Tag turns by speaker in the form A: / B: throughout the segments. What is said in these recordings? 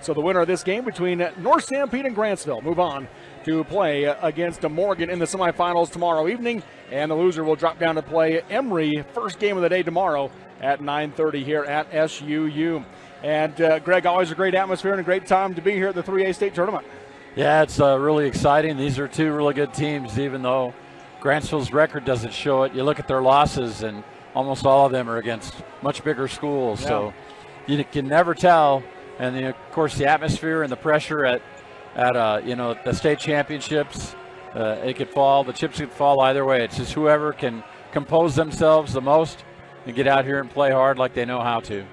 A: So the winner of this game between North Sanpete and Grantsville move on to play against Morgan in the semifinals tomorrow evening, and the loser will drop down to play Emory, first game of the day tomorrow at 9:30 here at SUU. And Greg, always a great atmosphere and a great time to be here at the 3A state tournament.
B: Yeah, it's really exciting. These are two really good teams, even though Grantsville's record doesn't show it. You look at their losses, and almost all of them are against much bigger schools. Yeah. So you can never tell. And of course, the atmosphere and the pressure at the state championships, it could fall. The chips could fall either way. It's just whoever can compose themselves the most and get out here and play hard like they know how to.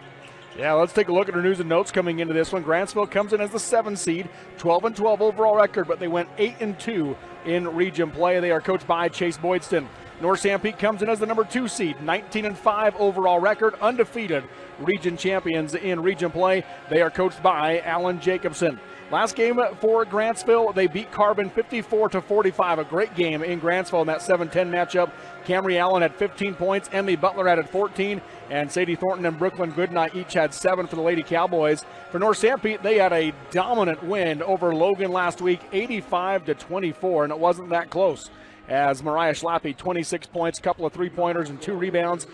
A: Yeah, let's take a look at our news and notes coming into this one. Grantsville comes in as the 7 seed, 12-12 overall record, but they went 8-2 in region play. They are coached by Chase Boydston. North Sanpete comes in as the number 2 seed, 19-5 overall record, undefeated region champions in region play. They are coached by Alan Jacobson. Last game for Grantsville, they beat Carbon 54-45. A great game in Grantsville in that 7-10 matchup. Camry Allen had 15 points, Emmy Butler added 14, and Sadie Thornton and Brooklyn Goodnight each had 7 for the Lady Cowboys. For North Sanpete, they had a dominant win over Logan last week, 85-24, and it wasn't that close, as Mariah Schlappe, 26 points, couple of three-pointers and 2 rebounds.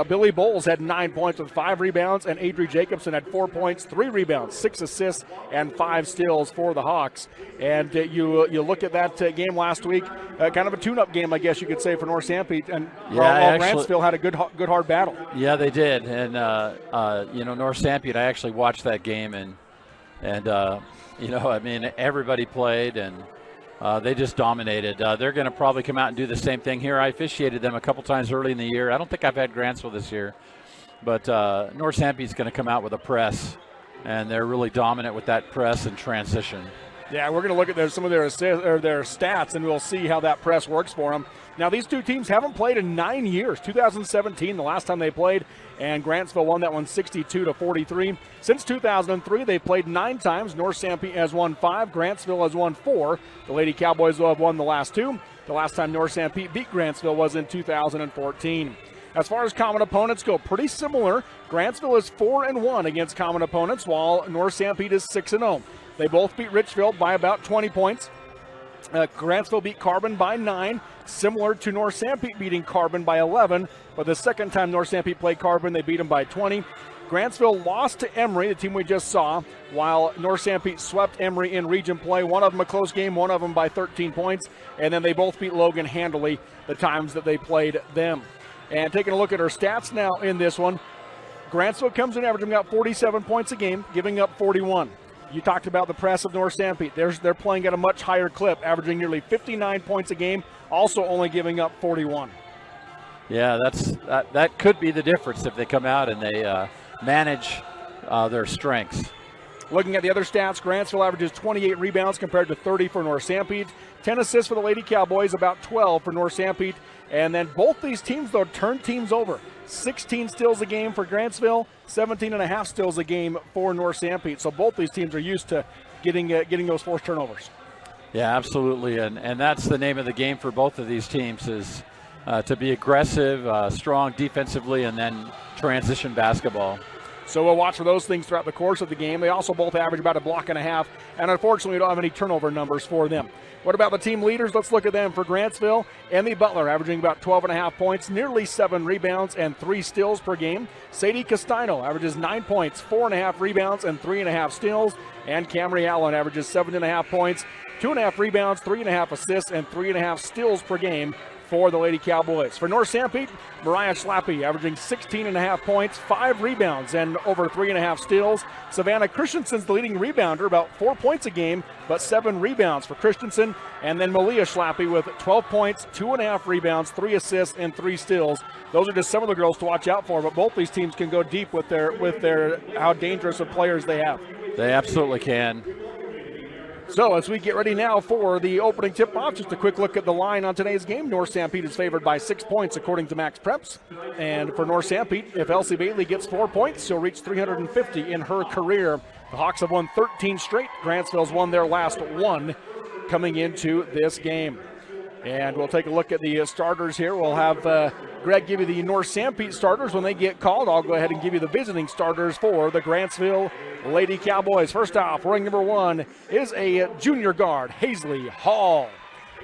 A: Billy Bowles had 9 points with 5 rebounds, and Adri Jacobson had 4 points, 3 rebounds, 6 assists, and 5 steals for the Hawks. And you look at that game last week, kind of a tune-up game, I guess you could say, for North Sanpete, and Grantsville had a good hard battle.
B: Yeah, they did, and North Sanpete, I actually watched that game, and everybody played, and they just dominated. They're going to probably come out and do the same thing here. I officiated them a couple times early in the year. I don't think I've had Grantsville this year, but North Sanpete's going to come out with a press, and they're really dominant with that press and transition.
A: Yeah, we're going to look at some of their stats, and we'll see how that press works for them. Now, these two teams haven't played in 9 years. 2017, the last time they played, and Grantsville won that one 62-43. Since 2003, they played 9 times. North Sanpete has won 5. Grantsville has won 4. The Lady Cowboys will have won the last 2. The last time North Sanpete beat Grantsville was in 2014. As far as common opponents go, pretty similar. Grantsville is 4-1 against common opponents, while North Sanpete is 6-0. They both beat Richfield by about 20 points. Grantsville beat Carbon by 9, similar to North Sanpete beating Carbon by 11. But the second time North Sanpete played Carbon, they beat them by 20. Grantsville lost to Emory, the team we just saw, while North Sanpete swept Emory in region play. One of them a close game, one of them by 13 points. And then they both beat Logan handily the times that they played them. And taking a look at our stats now in this one, Grantsville comes in averaging about 47 points a game, giving up 41. You talked about the press of North Sanpete. They're playing at a much higher clip, averaging nearly 59 points a game, also only giving up 41.
B: Yeah, that could be the difference if they come out and they manage their strengths.
A: Looking at the other stats, Grantsville averages 28 rebounds compared to 30 for North Sanpete. 10 assists for the Lady Cowboys, about 12 for North Sanpete. And then both these teams, though, turn teams over. 16 steals a game for Grantsville, 17.5 steals a game for North Sanpete. So both these teams are used to getting those forced turnovers.
B: Yeah, absolutely. And that's the name of the game for both of these teams, is to be aggressive, strong defensively, and then transition basketball.
A: So we'll watch for those things throughout the course of the game. They also both average about a block and a half, and unfortunately we don't have any turnover numbers for them. What about the team leaders? Let's look at them. For Grantsville, Emmy Butler averaging about 12.5 points, nearly 7 rebounds, and 3 steals per game. Sadie Castano averages 9 points, 4.5 rebounds, and 3.5 steals. And Camry Allen averages 7.5 points, 2.5 rebounds, 3.5 assists, and 3.5 steals per game for the Lady Cowboys. For North Sanpete, Mariah Schlappe averaging 16.5 points, 5 rebounds, and over 3.5 steals. Savannah Christensen's the leading rebounder, about 4 points a game, but 7 rebounds for Christensen. And then Malia Schlappe with 12 points, 2.5 rebounds, 3 assists, and 3 steals. Those are just some of the girls to watch out for, but both these teams can go deep with their how dangerous of players they have.
B: They absolutely can.
A: So as we get ready now for the opening tip-off, just a quick look at the line on today's game. North Sanpete is favored by 6 points according to Max Preps. And for North Sanpete, if Elsie Bailey gets 4 points, she'll reach 350 in her career. The Hawks have won 13 straight. Grantsville's won their last 1 coming into this game. And we'll take a look at the starters here. We'll have Greg give you the North Sanpete starters when they get called. I'll go ahead and give you the visiting starters for the Grantsville Lady Cowboys. First off, wearing number 1 is a junior guard, Hazley Hall.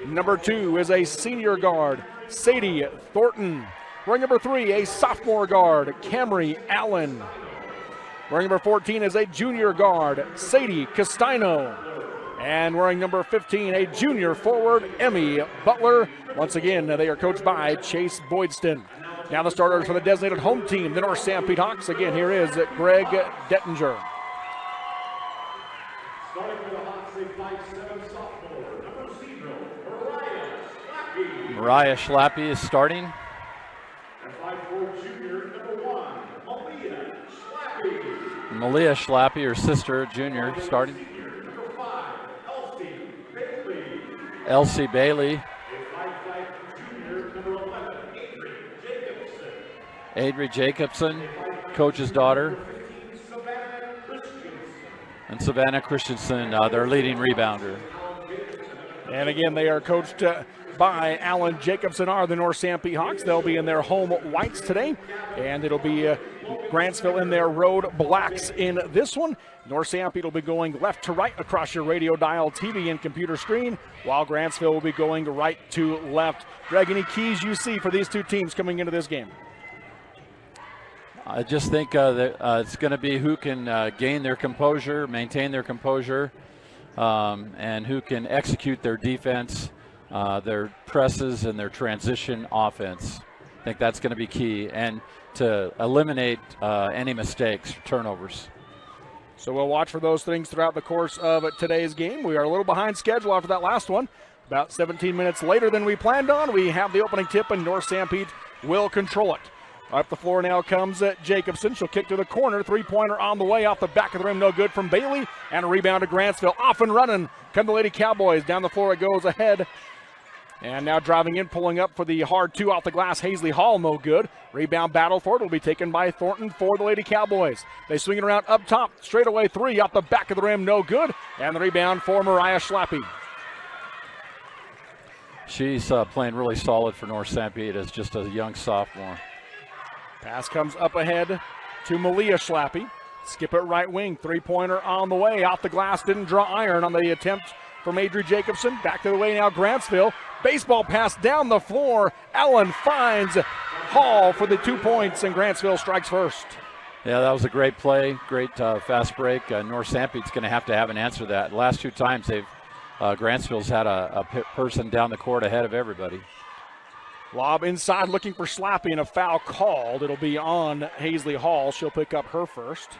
A: Number 2 is a senior guard, Sadie Thornton. Wearing number 3, a sophomore guard, Camry Allen. Wearing number 14 is a junior guard, Sadie Castino. And wearing number 15, a junior forward, Emmy Butler. Once again, they are coached by Chase Boydston. Now the starters for the designated home team, the North Sanpete Hawks. Again, here is Greg Dettinger.
C: Starting for the Hawks, a 5'7" sophomore, number 0,
B: Mariah Schlappy is starting.
C: And 5'4" junior, number 1,
B: Malia Schlappy, her sister, junior, starting.
C: Number 5,
B: Elsie Bailey.
C: junior, number 11,
B: Adri Jacobson, coach's daughter. And Savannah Christensen, their leading rebounder.
A: And again, they are coached by Alan Jacobson, are the North Sanpete Hawks. They'll be in their home whites today, and it'll be Grantsville in their road blacks in this one. North Sanpete will be going left to right across your radio dial, TV, and computer screen, while Grantsville will be going right to left. Greg, any keys you see for these two teams coming into this game?
B: I just think that it's going to be who can gain their composure, maintain their composure, and who can execute their defense, their presses, and their transition offense. I think that's going to be key, and to eliminate any mistakes, turnovers.
A: So we'll watch for those things throughout the course of today's game. We are a little behind schedule after that last one. About 17 minutes later than we planned on, we have the opening tip, and North Sanpete will control it. Up the floor now comes Jacobson. She'll kick to the corner. Three-pointer on the way off the back of the rim. No good from Bailey. And a rebound to Grantsville. Off and running. Come the Lady Cowboys. Down the floor it goes ahead. And now driving in, pulling up for the hard 2 off the glass. Hazley Hall, no good. Rebound battle for it will be taken by Thornton for the Lady Cowboys. They swing it around up top. Straightaway 3 off the back of the rim. No good. And the rebound for Mariah Schlappy.
B: She's playing really solid for North Sanpete as just a young sophomore.
A: Pass comes up ahead to Malia Schlappy. Skip it right wing. Three-pointer on the way. Off the glass. Didn't draw iron on the attempt from Adri Jacobson. Back to the way now, Grantsville. Baseball pass down the floor. Allen finds Hall for the 2 points, and Grantsville strikes first.
B: Yeah, that was a great play. Great fast break. North Sanpete's going to have an answer to that. The last 2 times Grantsville's had a person down the court ahead of everybody.
A: Lob inside looking for Schlappy, and a foul called. It'll be on Hazley Hall. She'll pick up her first.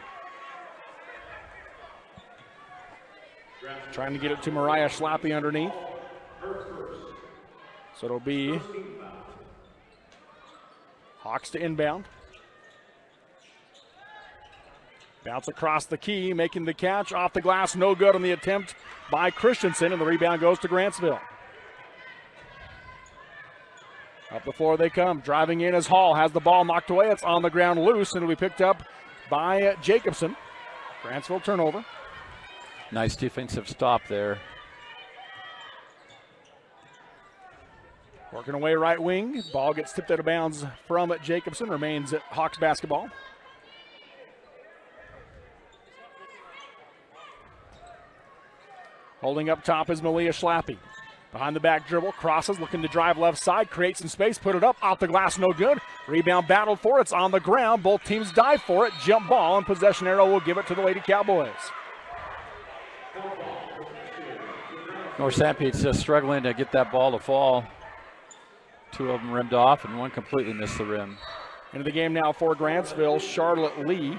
A: Trying to get it to Mariah Schlappy underneath. So it'll be Hawks to inbound. Bounce across the key, making the catch. Off the glass, no good on the attempt by Christensen, and the rebound goes to Grantsville. Up the floor they come. Driving in as Hall has the ball knocked away. It's on the ground loose, and it'll be picked up by Jacobson. Grantsville turnover.
B: Nice defensive stop there.
A: Working away right wing. Ball gets tipped out of bounds from Jacobson. Remains at Hawks basketball. Holding up top is Malia Schlappy. Behind the back dribble, crosses, looking to drive left side, create some space, put it up, off the glass, no good. Rebound battled for, it's on the ground. Both teams dive for it, jump ball, and possession arrow will give it to the Lady Cowboys.
B: North Sanpete's just struggling to get that ball to fall. 2 of them rimmed off, and 1 completely missed the rim.
A: Into the game now for Grantsville, Charlotte Lee.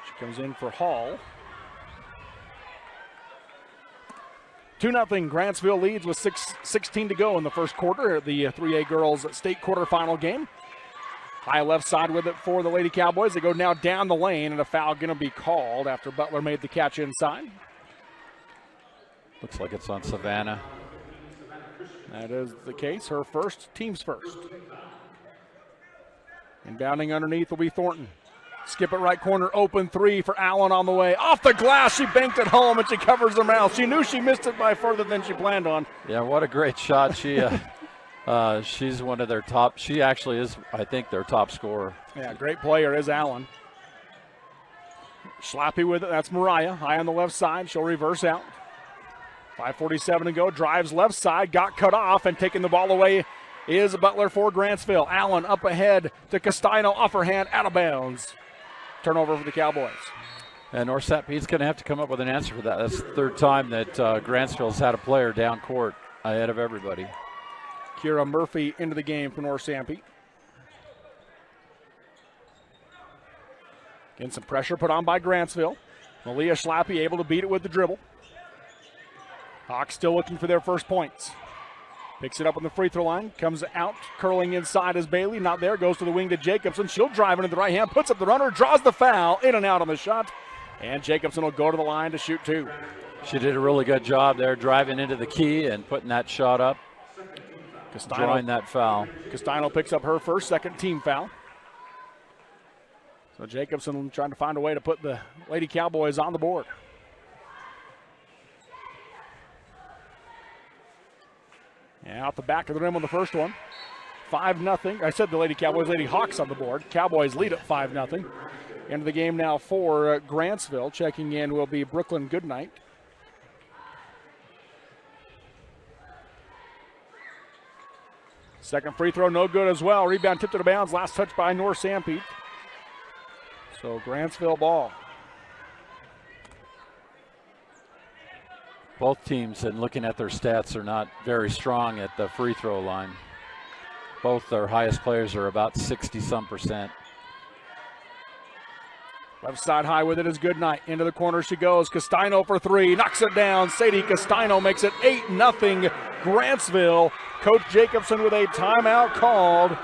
A: She comes in for Hall. 2-0 Grantsville leads with 6:16 to go in the first quarter of the 3A girls state quarterfinal game. High left side with it for the Lady Cowboys. They go now down the lane, and a foul going to be called after Butler made the catch inside.
B: Looks like it's on Savannah.
A: That is the case. Her first, team's first. Inbounding underneath will be Thornton. Skip it right corner, open three for Allen on the way. Off the glass, she banked it home, and she covers her mouth. She knew she missed it by further than she planned on.
B: Yeah, what a great shot. She's one of their top. She actually is, I think, their top scorer.
A: Yeah, great player is Allen. Schlappe with it. That's Mariah. High on the left side. She'll reverse out. 5:47 to go. Drives left side. Got cut off, and taking the ball away is Butler for Grantsville. Allen up ahead to Castino. Off her hand. Out of bounds. Turnover for the Cowboys.
B: And North Sanpete's going to have to come up with an answer for that. That's the third time that Grantsville's had a player down court ahead of everybody.
A: Kira Murphy into the game for North Sanpete. Getting some pressure put on by Grantsville. Malia Schlappe able to beat it with the dribble. Hawks still looking for their first points. Picks it up on the free throw line. Comes out, curling inside as Bailey. Not there. Goes to the wing to Jacobson. She'll drive into the right hand. Puts up the runner. Draws the foul. In and out on the shot. And Jacobson will go to the line to shoot two.
B: She did a really good job there driving into the key and putting that shot up. Drawing that foul.
A: Castino picks up her first, second team foul. So Jacobson trying to find a way to put the Lady Cowboys on the board. And out the back of the rim on the first one. 5-0. I said the Lady Cowboys, Lady Hawks on the board. Cowboys lead at 5-0. Into the game now for Grantsville. Checking in will be Brooklyn Goodnight. Second free throw, no good as well. Rebound tipped out of bounds. Last touch by North Sanpete. So Grantsville ball.
B: Both teams, and looking at their stats, are not very strong at the free throw line. Both their highest players are about 60-some%.
A: Left side high with it is Goodnight. Into the corner she goes. Castino for three. Knocks it down. Sadie Castino makes it 8-0 Grantsville. Coach Jacobson with a timeout called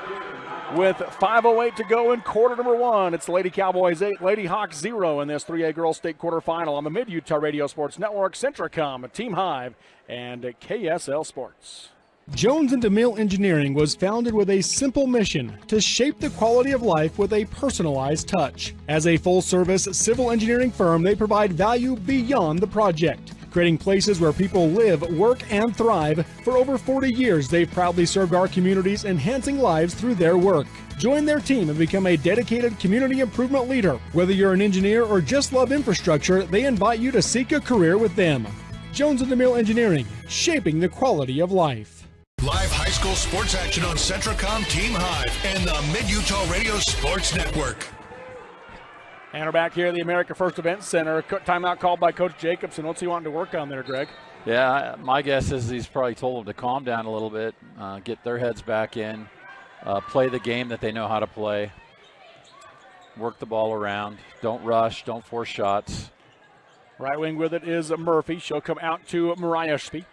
A: with 5:08 to go in quarter number one. It's the Lady Cowboys 8, Lady Hawks 0 in this 3A Girls State quarterfinal on the Mid-Utah Radio Sports Network, Centricom, Team Hive, and KSL Sports.
D: Jones & DeMille Engineering was founded with a simple mission to shape the quality of life with a personalized touch. As a full-service civil engineering firm, they provide value beyond the project, creating places where people live, work, and thrive. For over 40 years, they've proudly served our communities, enhancing lives through their work. Join their team and become a dedicated community improvement leader. Whether you're an engineer or just love infrastructure, they invite you to seek a career with them. Jones & DeMille Engineering, shaping the quality of life.
E: Live high school sports action on Centricom, Team Hive, and the Mid-Utah Radio Sports Network.
A: And we're back here at the America First Event Center. Timeout called by Coach Jacobson. What's he wanting to work on there, Greg?
B: Yeah, my guess is he's probably told them to calm down a little bit, get their heads back in, play the game that they know how to play, work the ball around, don't rush, don't force shots.
A: Right wing with it is Murphy. She'll come out to Mariah Schlappe.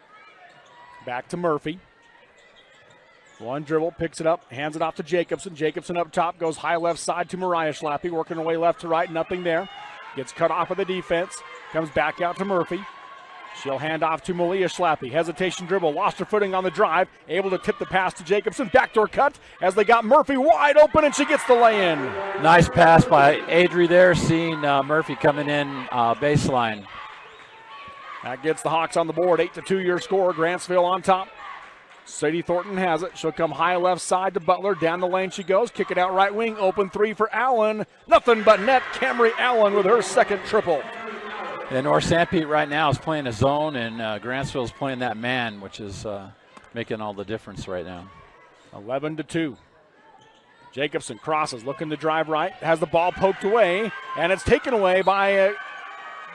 A: Back to Murphy. One dribble, picks it up, hands it off to Jacobson. Jacobson up top, goes high left side to Mariah Schlappe, working her way left to right, nothing there. Gets cut off of the defense, comes back out to Murphy. She'll hand off to Malia Schlappe. Hesitation dribble, lost her footing on the drive, able to tip the pass to Jacobson. Backdoor cut as they got Murphy wide open, and she gets the lay-in.
B: Nice pass by Adri there, seeing Murphy coming in baseline.
A: That gets the Hawks on the board, 8-2 your score. Grantsville on top. Sadie Thornton has it. She'll come high left side to Butler. Down the lane she goes. Kick it out right wing. Open three for Allen. Nothing but net. Camry Allen with her second triple.
B: And North Sanpete right now is playing a zone, and Grantsville is playing that man, which is making all the difference right now.
A: 11-2. Jacobson crosses, looking to drive right. Has the ball poked away, and it's taken away by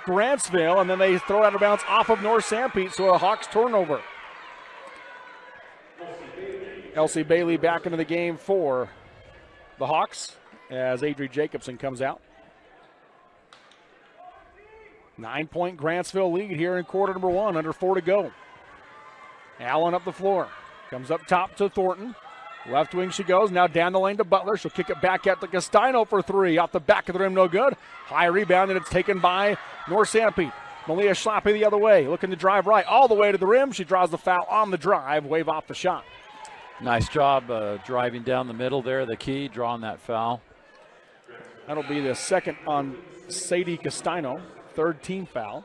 A: Grantsville, and then they throw it out of bounds off of North Sanpete, so a Hawks turnover. Elsie Bailey back into the game for the Hawks as Adri Jacobson comes out. 9-point Grantsville lead here in quarter number one, under 4 to go. Allen up the floor, comes up top to Thornton. Left wing she goes, now down the lane to Butler. She'll kick it back out to Castino for three. Off the back of the rim, no good. High rebound, and it's taken by North Sanpete. Malia Schlappe the other way, looking to drive right all the way to the rim. She draws the foul on the drive, wave off the shot.
B: Nice job driving down the middle there, the key, drawing that foul.
A: That'll be the second on Sadie Castano, third team foul.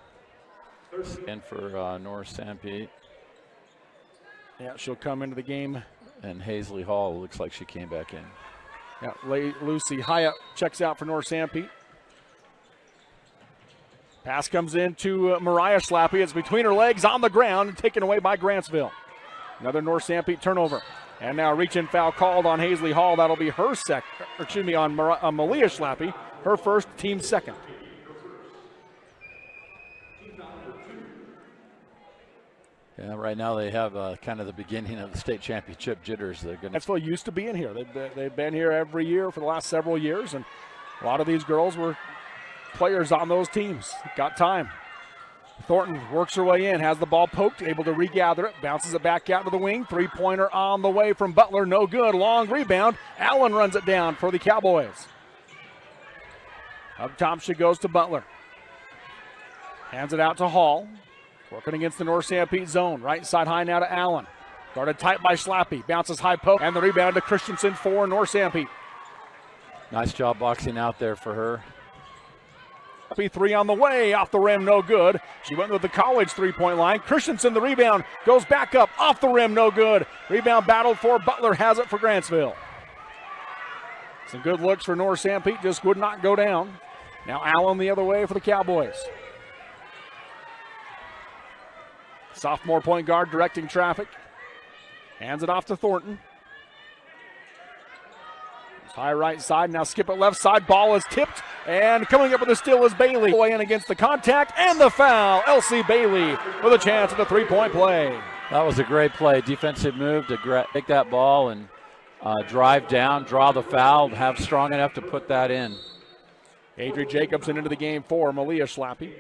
B: And for North Sanpete.
A: Yeah, she'll come into the game.
B: And Hazley Hall looks like she came back in.
A: Yeah, Lucy Hyatt checks out for North Sanpete. Pass comes in to Mariah Slappy. It's between her legs on the ground and taken away by Grantsville. Another North Sanpete turnover. And now reach-in foul called on Hazley Hall. That'll be her on Malia Slappy, her first, team second.
B: Yeah, right now they have kind of the beginning of the state championship jitters. They're going.
A: Grantsville used to be in here. They've been here every year for the last several years, and a lot of these girls were players on those teams. Got time. Thornton works her way in, has the ball poked, able to regather it, bounces it back out to the wing. Three-pointer on the way from Butler, no good. Long rebound. Allen runs it down for the Cowboys. Up top she goes to Butler. Hands it out to Hall. Working against the North Sanpete zone. Right side high now to Allen. Guarded tight by Slappy. Bounces high poke. And the rebound to Christensen for North Sanpete.
B: Nice job boxing out there for her.
A: Three on the way, off the rim, no good. She went with the college three-point line. Christensen, the rebound, goes back up, off the rim, no good. Rebound battled for Butler, has it for Grantsville. Some good looks for North Sanpete, just would not go down. Now Allen the other way for the Cowboys. Sophomore point guard directing traffic. Hands it off to Thornton. High right side, now skip it left side. Ball is tipped, and coming up with the steal is Bailey. Way in against the contact and the foul. Elsie Bailey with a chance at the three-point play.
B: That was a great play. Defensive move to take that ball and drive down, draw the foul, have strong enough to put that in.
A: Adri Jacobson into the game for Malia Slappy.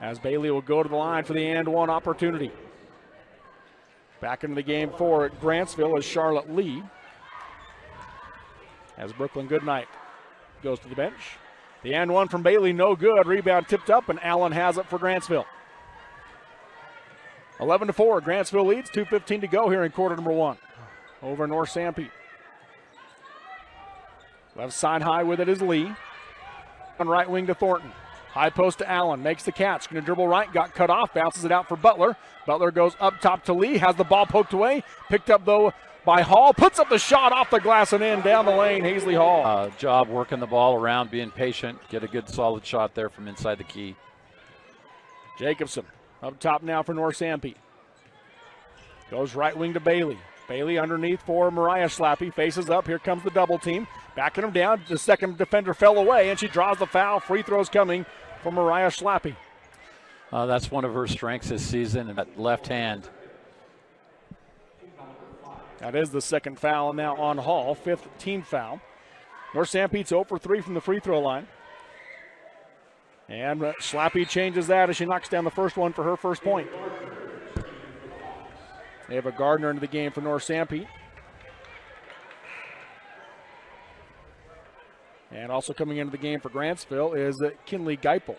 A: As Bailey will go to the line for the and one opportunity. Back into the game for Grantsville is Charlotte Lee. As Brooklyn Goodnight goes to the bench. The and one from Bailey, no good. Rebound tipped up, and Allen has it for Grantsville. 11-4, Grantsville leads. 2:15 to go here in quarter number one. Over North Sanpete. Left side high with it is Lee. On right wing to Thornton. High post to Allen, makes the catch. Going to dribble right, got cut off, bounces it out for Butler. Butler goes up top to Lee, has the ball poked away. Picked up though by Hall, puts up the shot off the glass and in, down the lane, Hazley Hall.
B: Job working the ball around, being patient, get a good solid shot there from inside the key.
A: Jacobson up top now for North Sanpete. Goes right wing to Bailey. Bailey underneath for Mariah Slappy, faces up, here comes the double team. Backing him down, the second defender fell away and she draws the foul. Free throws coming for Mariah Slappy.
B: That's one of her strengths this season, and that left hand.
A: That is the second foul now on Hall, fifth team foul. North Sanpete's 0 for 3 from the free throw line. And Slappy changes that as she knocks down the first one for her first point. They have a Gardner into the game for North Sanpete. And also coming into the game for Grantsville is Kinley Geipel.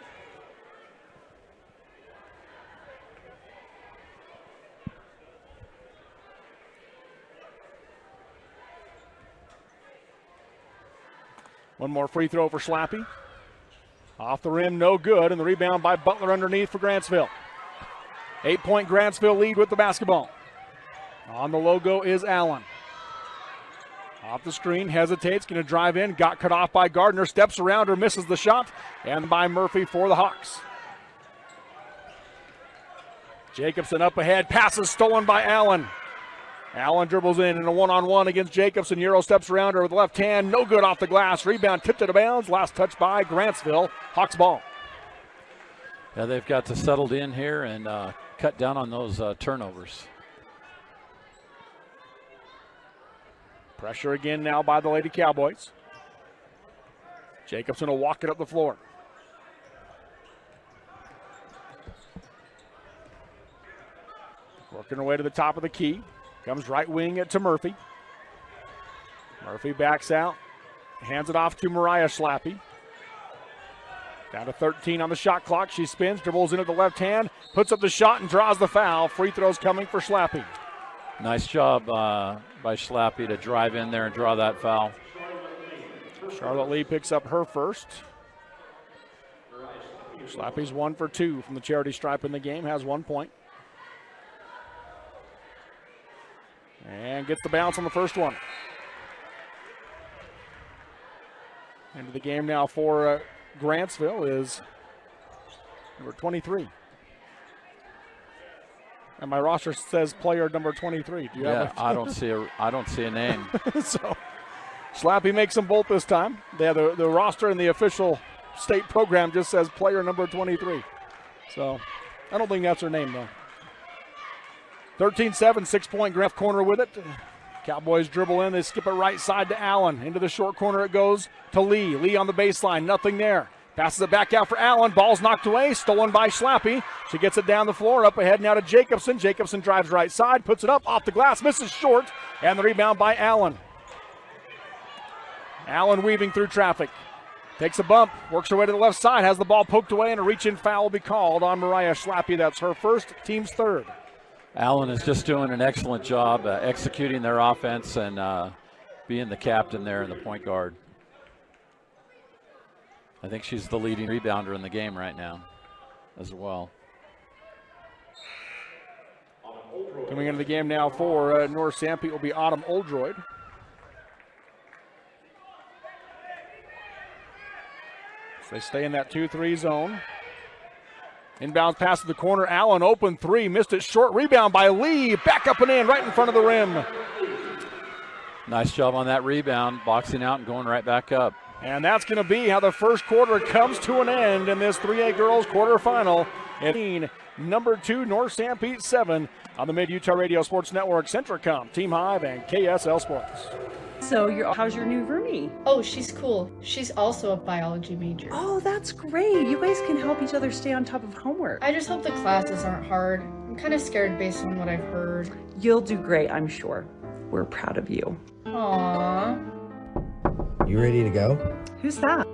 A: One more free throw for Slappy. Off the rim, no good, and the rebound by Butler underneath for Grantsville. 8-point Grantsville lead with the basketball. On the logo is Allen. Off the screen, hesitates, going to drive in, got cut off by Gardner, steps around her, misses the shot, and by Murphy for the Hawks. Jacobson up ahead, passes stolen by Allen. Allen dribbles in a one-on-one against Jacobson. Euro steps around her with left hand. No good off the glass. Rebound tipped out of bounds. Last touch by Grantsville. Hawks ball.
B: Yeah, they've got to settle in here and cut down on those turnovers.
A: Pressure again now by the Lady Cowboys. Jacobson will walk it up the floor. Working her way to the top of the key. Comes right wing it to Murphy. Murphy backs out. Hands it off to Mariah Slappy. Down to 13 on the shot clock. She spins, dribbles into the left hand, puts up the shot and draws the foul. Free throws coming for Slappy.
B: Nice job by Slappy to drive in there and draw that foul.
A: Charlotte Lee picks up her first. Slappy's 1 for 2 from the charity stripe in the game, has 1 point. And gets the bounce on the first one. Into the game now for Grantsville is number 23. And my roster says player number 23. Do you have
B: I don't see a name.
A: So Slappy makes them both this time. They have the roster in the official state program just says player number 23. So I don't think that's her name though. 13-7, 6-point Graf corner with it. Cowboys dribble in, they skip it right side to Allen. Into the short corner it goes to Lee. Lee on the baseline, nothing there. Passes it back out for Allen. Ball's knocked away, stolen by Slappy. She gets it down the floor, up ahead now to Jacobson. Jacobson drives right side, puts it up off the glass, misses short, and the rebound by Allen. Allen weaving through traffic. Takes a bump, works her way to the left side, has the ball poked away, and a reach-in foul will be called on Mariah Slappy. That's her first, team's third.
B: Allen is just doing an excellent job executing their offense and being the captain there and the point guard. I think she's the leading rebounder in the game right now as well.
A: Coming into the game now for North Sanpete will be Autumn Oldroyd. So they stay in that 2-3 zone. Inbounds pass to the corner. Allen open three. Missed it short. Rebound by Lee. Back up and in right in front of the rim.
B: Nice job on that rebound. Boxing out and going right back up.
A: And that's going to be how the first quarter comes to an end in this 3A girls quarterfinal. Number 2, North Sanpete 7 on the Mid-Utah Radio Sports Network, Centricom, Team Hive, and KSL Sports.
F: So how's your new roomie?
G: Oh, she's cool. She's also a biology major.
F: Oh, that's great. You guys can help each other stay on top of homework.
G: I just hope the classes aren't hard. I'm kind of scared based on what I've heard.
F: You'll do great, I'm sure. We're proud of you.
G: Aww.
H: You ready to go?
F: Who's that?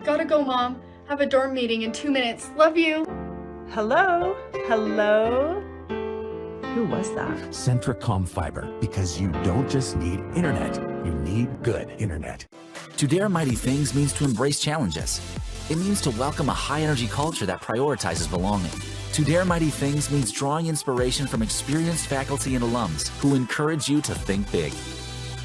G: Gotta go, Mom. Have a dorm meeting in 2 minutes. Love you.
F: Hello? Hello? Who was that?
I: Centricom Fiber, because you don't just need internet, you need good internet.
J: To dare mighty things means to embrace challenges. It means to welcome a high-energy culture that prioritizes belonging. To dare mighty things means drawing inspiration from experienced faculty and alums who encourage you to think big.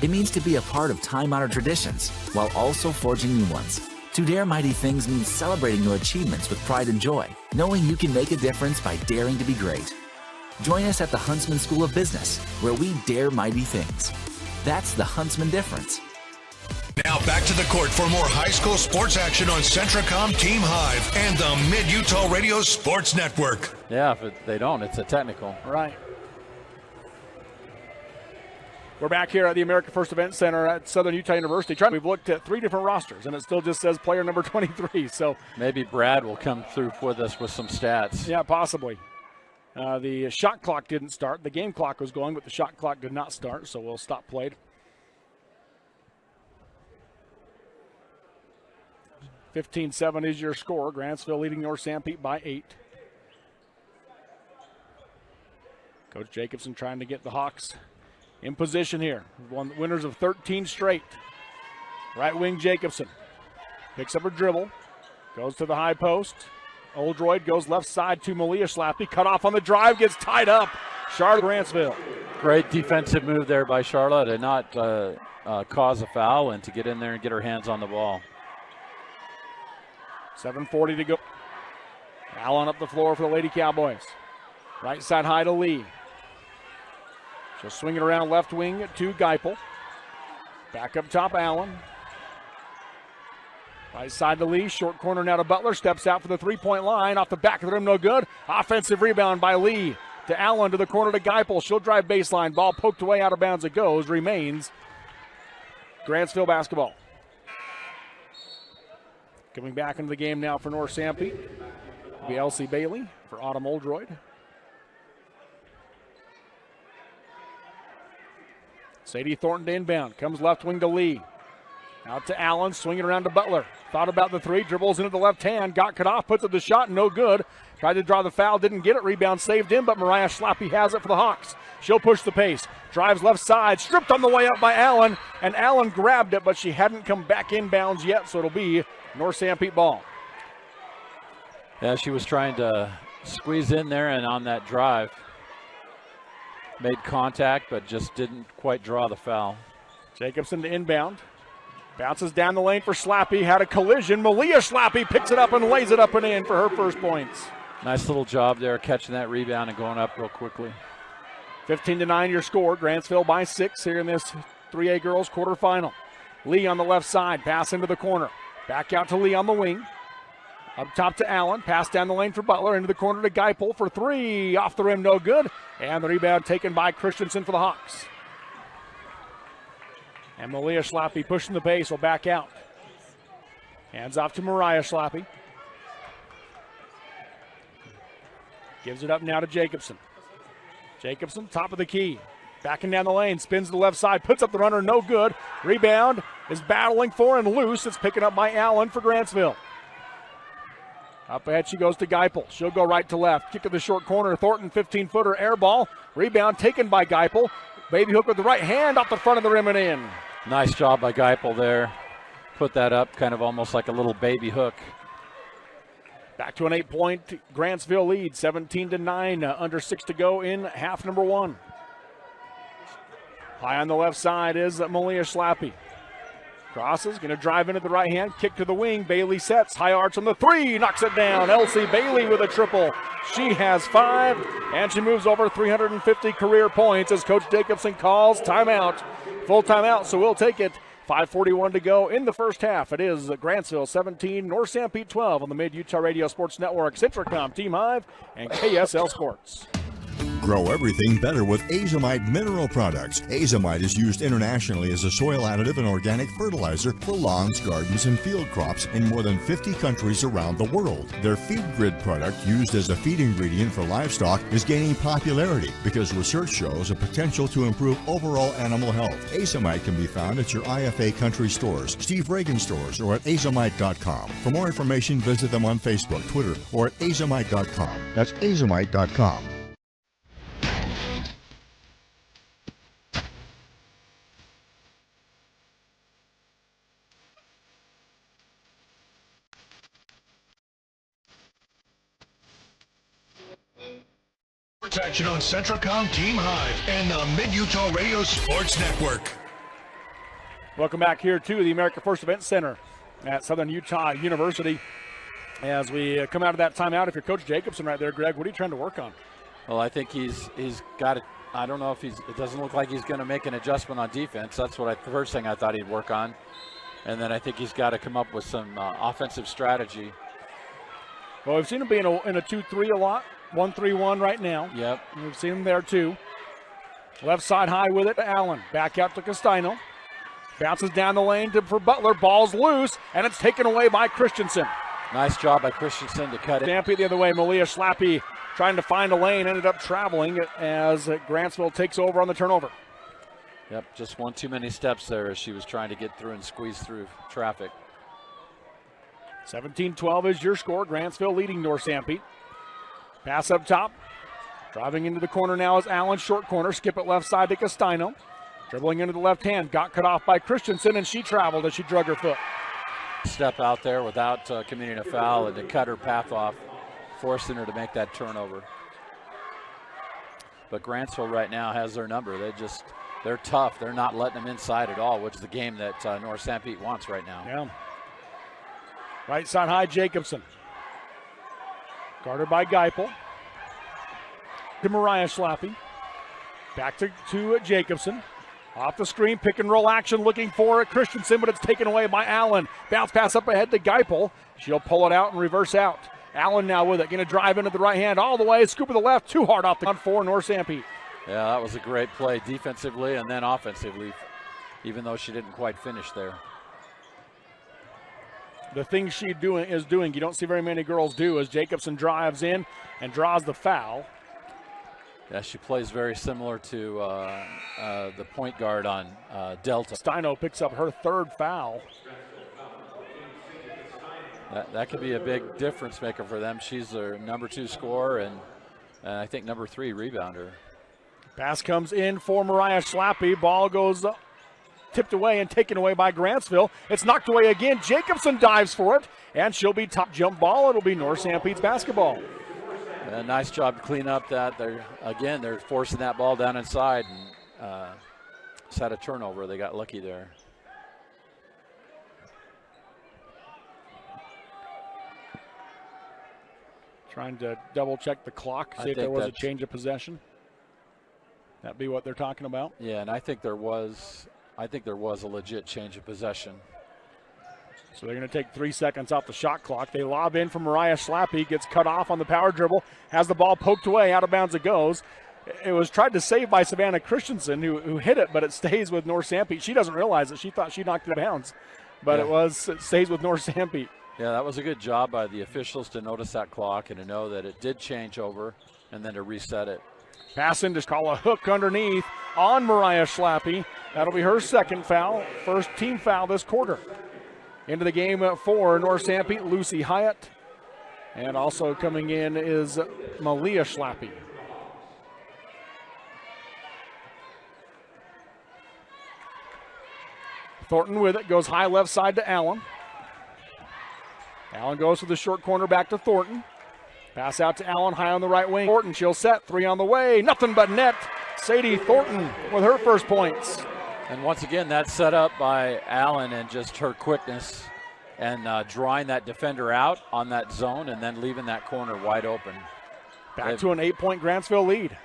J: It means to be a part of time-honored traditions while also forging new ones. To dare mighty things means celebrating your achievements with pride and joy, knowing you can make a difference by daring to be great. Join us at the Huntsman School of Business, where we dare mighty things. That's the Huntsman difference.
E: Now back to the court for more high school sports action on Centricom Team Hive and the Mid-Utah Radio Sports Network.
B: Yeah, if they don't, it's a technical.
A: Right. We're back here at the America First Event Center at Southern Utah University. We've looked at 3 different rosters, and it still just says player number 23. So
B: maybe Brad will come through with us with some stats.
A: Yeah, possibly. The shot clock didn't start. The game clock was going, but the shot clock did not start, so we'll stop played. 15-7 is your score. Grantsville leading North Sanpete by 8. Coach Jacobson trying to get the Hawks in position here. Winners of 13 straight. Right wing Jacobson picks up her dribble, goes to the high post. Oldroyd goes left side to Malia Slappy. Cut off on the drive, gets tied up. Charlotte Grantsville.
B: Great defensive move there by Charlotte to not cause a foul and to get in there and get her hands on the ball.
A: 7:40 to go. Allen up the floor for the Lady Cowboys. Right side high to Lee. She'll swing it around left wing to Geipel. Back up top, Allen. Right side to Lee, short corner now to Butler, steps out for the three-point line, off the back of the rim, no good. Offensive rebound by Lee to Allen, to the corner to Geipel. She'll drive baseline, ball poked away, out of bounds it goes, remains Grantsville basketball. Coming back into the game now for North Sanpete will be Elsie Bailey for Autumn Oldroyd. Sadie Thornton to inbound, comes left wing to Lee. Out to Allen, swinging around to Butler. Thought about the three, dribbles into the left hand, got cut off, puts up the shot, no good. Tried to draw the foul, didn't get it. Rebound saved him, but Mariah Schlappe has it for the Hawks. She'll push the pace. Drives left side, stripped on the way up by Allen, and Allen grabbed it, but she hadn't come back inbounds yet, so it'll be North Sanpete ball.
B: Yeah, she was trying to squeeze in there, and on that drive, made contact, but just didn't quite draw the foul.
A: Jacobson to inbound. Bounces down the lane for Schlappe. Had a collision. Malia Schlappe picks it up and lays it up and in for her first points.
B: Nice little job there, catching that rebound and going up real quickly.
A: 15-9 your score. Grantsville by 6 here in this 3A girls quarterfinal. Lee on the left side. Pass into the corner. Back out to Lee on the wing. Up top to Allen. Pass down the lane for Butler. Into the corner to Geipel for three. Off the rim, no good. And the rebound taken by Christensen for the Hawks. And Malia Schlappe pushing the pace will back out. Hands off to Mariah Schlappe. Gives it up now to Jacobson. Jacobson, top of the key. Backing down the lane, spins to the left side, puts up the runner, no good. Rebound is battling for and loose. It's picking up by Allen for Grantsville. Up ahead she goes to Geipel. She'll go right to left. Kick to the short corner. Thornton, 15-footer, air ball. Rebound taken by Geipel. Baby hook with the right hand off the front of the rim and in.
B: Nice job by Geipel there. Put that up kind of almost like a little baby hook.
A: Back to an 8-point Grantsville lead, 17-9, under 6 to go in half number 1. High on the left side is Malia Schlappe. Crosses, going to drive into the right hand, kick to the wing. Bailey sets, high arch on the three, knocks it down. Elsie Bailey with a triple. She has 5, and she moves over 350 career points as Coach Jacobson calls timeout. Full timeout, so we'll take it. 5:41 to go in the first half. It is Grantsville 17, North Sanpete 12 on the Mid-Utah Radio Sports Network, Centracom, Team Hive, and KSL Sports.
K: Grow everything better with Azomite mineral products. Azomite is used internationally as a soil additive and organic fertilizer for lawns, gardens, and field crops in more than 50 countries around the world. Their Feed Grid product, used as a feed ingredient for livestock, is gaining popularity because research shows a potential to improve overall animal health. Azomite can be found at your IFA country stores, Steve Reagan stores, or at azomite.com. For more information, visit them on Facebook, Twitter, or at azomite.com. That's azomite.com.
E: Action on Centracom, Team Hive, and the Mid-Utah Radio Sports Network.
A: Welcome back here to the America First Event Center at Southern Utah University. As we come out of that timeout, if you're Coach Jacobson right there, Greg, what are you trying to work on?
B: Well, I think he's got it. I don't know if it doesn't look like he's going to make an adjustment on defense. That's the first thing I thought he'd work on. And then I think he's got to come up with some offensive strategy.
A: Well, we've seen him be in a 2-3 a lot. 1-3-1 right now.
B: Yep.
A: We've seen him there too. Left side high with it to Allen. Back out to Castino. Bounces down the lane for Butler. Ball's loose, and it's taken away by Christensen.
B: Nice job by Christensen to cut it.
A: Sanpete the other way. Malia Schlappe trying to find a lane. Ended up traveling as Grantsville takes over on the turnover.
B: Yep, just one too many steps there as she was trying to get through and squeeze through traffic.
A: 17-12 is your score. Grantsville leading North Sanpete. Pass up top. Driving into the corner now is Allen. Short corner. Skip it left side to Castino. Dribbling into the left hand. Got cut off by Christensen, and she traveled as she drug her foot.
B: Step out there without committing a foul and to cut her path off, forcing her to make that turnover. But Grantsville right now has their number. They're tough. They're not letting them inside at all, which is the game that North Sanpete wants right now.
A: Yeah. Right side high, Jacobson. Guarded by Geipel. To Mariah Schlappe. Back to Jacobson. Off the screen, pick and roll action, looking for Christensen, but it's taken away by Allen. Bounce pass up ahead to Geipel. She'll pull it out and reverse out. Allen now with it, going to drive into the right hand all the way, scoop of the left, too hard off the on for North Sanpete.
B: Yeah, that was a great play defensively and then offensively, even though she didn't quite finish there.
A: The thing she's doing, you don't see very many girls do, as Jacobson drives in and draws the foul.
B: Yeah, she plays very similar to the point guard on Delta.
A: Steino picks up her third foul.
B: That could be a big difference maker for them. She's their number 2 scorer and I think number 3 rebounder.
A: Pass comes in for Mariah Schlappe. Ball goes tipped away and taken away by Grantsville. It's knocked away again. Jacobson dives for it, and she'll be top jump ball. It'll be North Sanpete's basketball.
B: Nice job to clean up that. They're forcing that ball down inside and just had a turnover. They got lucky there.
A: Trying to double check the clock, see if there was a change of possession. That'd be what they're talking about.
B: Yeah, and I think there was a legit change of possession.
A: So they're going to take 3 seconds off the shot clock. They lob in from Mariah Schlappe, gets cut off on the power dribble, has the ball poked away, out of bounds it goes. It was tried to save by Savannah Christensen, who hit it, but it stays with North Sanpete. She doesn't realize it. She thought she knocked it out of bounds, but it stays with North Sanpete.
B: Yeah, that was a good job by the officials to notice that clock and to know that it did change over and then to reset it.
A: Pass in to call a hook underneath on Mariah Schlappe. That'll be her second foul, first team foul this quarter. Into the game for North Sanpete, Lucy Hyatt. And also coming in is Malia Schlappe. Thornton with it, goes high left side to Allen. Allen goes to the short corner back to Thornton. Pass out to Allen, high on the right wing. Thornton, she'll set, 3 on the way, nothing but net. Sadie Thornton with her first points.
B: And once again, that's set up by Allen and just her quickness and drawing that defender out on that zone and then leaving that corner wide open.
A: Back to an 8-point Grantsville lead.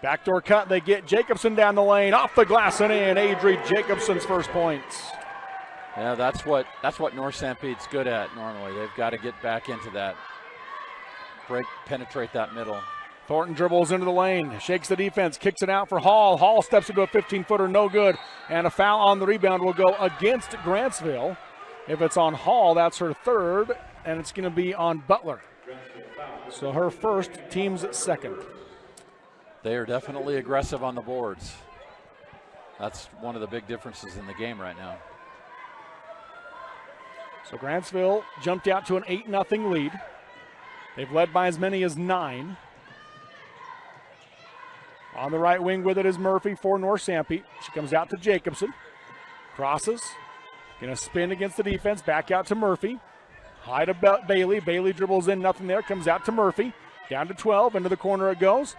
A: Backdoor cut, they get Jacobson down the lane, off the glass and in. Adri Jacobson's first points.
B: Yeah, that's what North Sanpete's good at normally. They've got to get back into that, penetrate that middle.
A: Thornton dribbles into the lane, shakes the defense, kicks it out for Hall. Hall steps into a 15-footer, no good. And a foul on the rebound will go against Grantsville. If it's on Hall, that's her third, and it's going to be on Butler. So her first, team's second.
B: They are definitely aggressive on the boards. That's one of the big differences in the game right now.
A: So Grantsville jumped out to an 8-0 lead. They've led by as many as 9. On the right wing with it is Murphy for North Sanpete. She comes out to Jacobson. Crosses. Going to spin against the defense. Back out to Murphy. High to Bailey. Bailey dribbles in, nothing there. Comes out to Murphy. Down to 12. Into the corner it goes.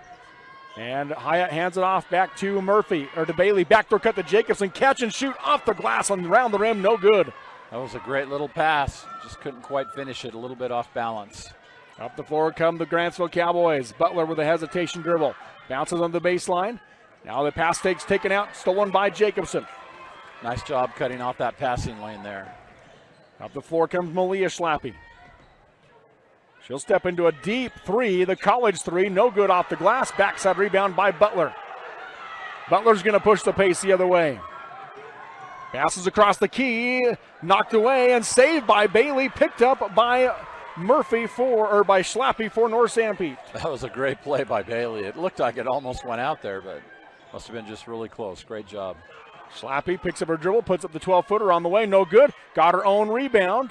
A: And Hyatt hands it off back to Murphy, or to Bailey. Backdoor cut to Jacobson. Catch and shoot off the glass and around the rim. No good.
B: That was a great little pass. Just couldn't quite finish it. A little bit off balance.
A: Up the floor come the Grantsville Cowboys. Butler with a hesitation dribble. Bounces on the baseline. Now the pass taken out, stolen by Jacobson.
B: Nice job cutting off that passing lane there.
A: Up the floor comes Malia Schlappe. She'll step into a deep 3, the college 3, no good off the glass. Backside rebound by Butler. Butler's going to push the pace the other way. Passes across the key, knocked away and saved by Bailey, picked up by Murphy by Schlappe for North Sanpete.
B: That was a great play by Bailey. It looked like it almost went out there, but must have been just really close. Great job.
A: Schlappe picks up her dribble, puts up the 12-footer on the way, no good. Got her own rebound.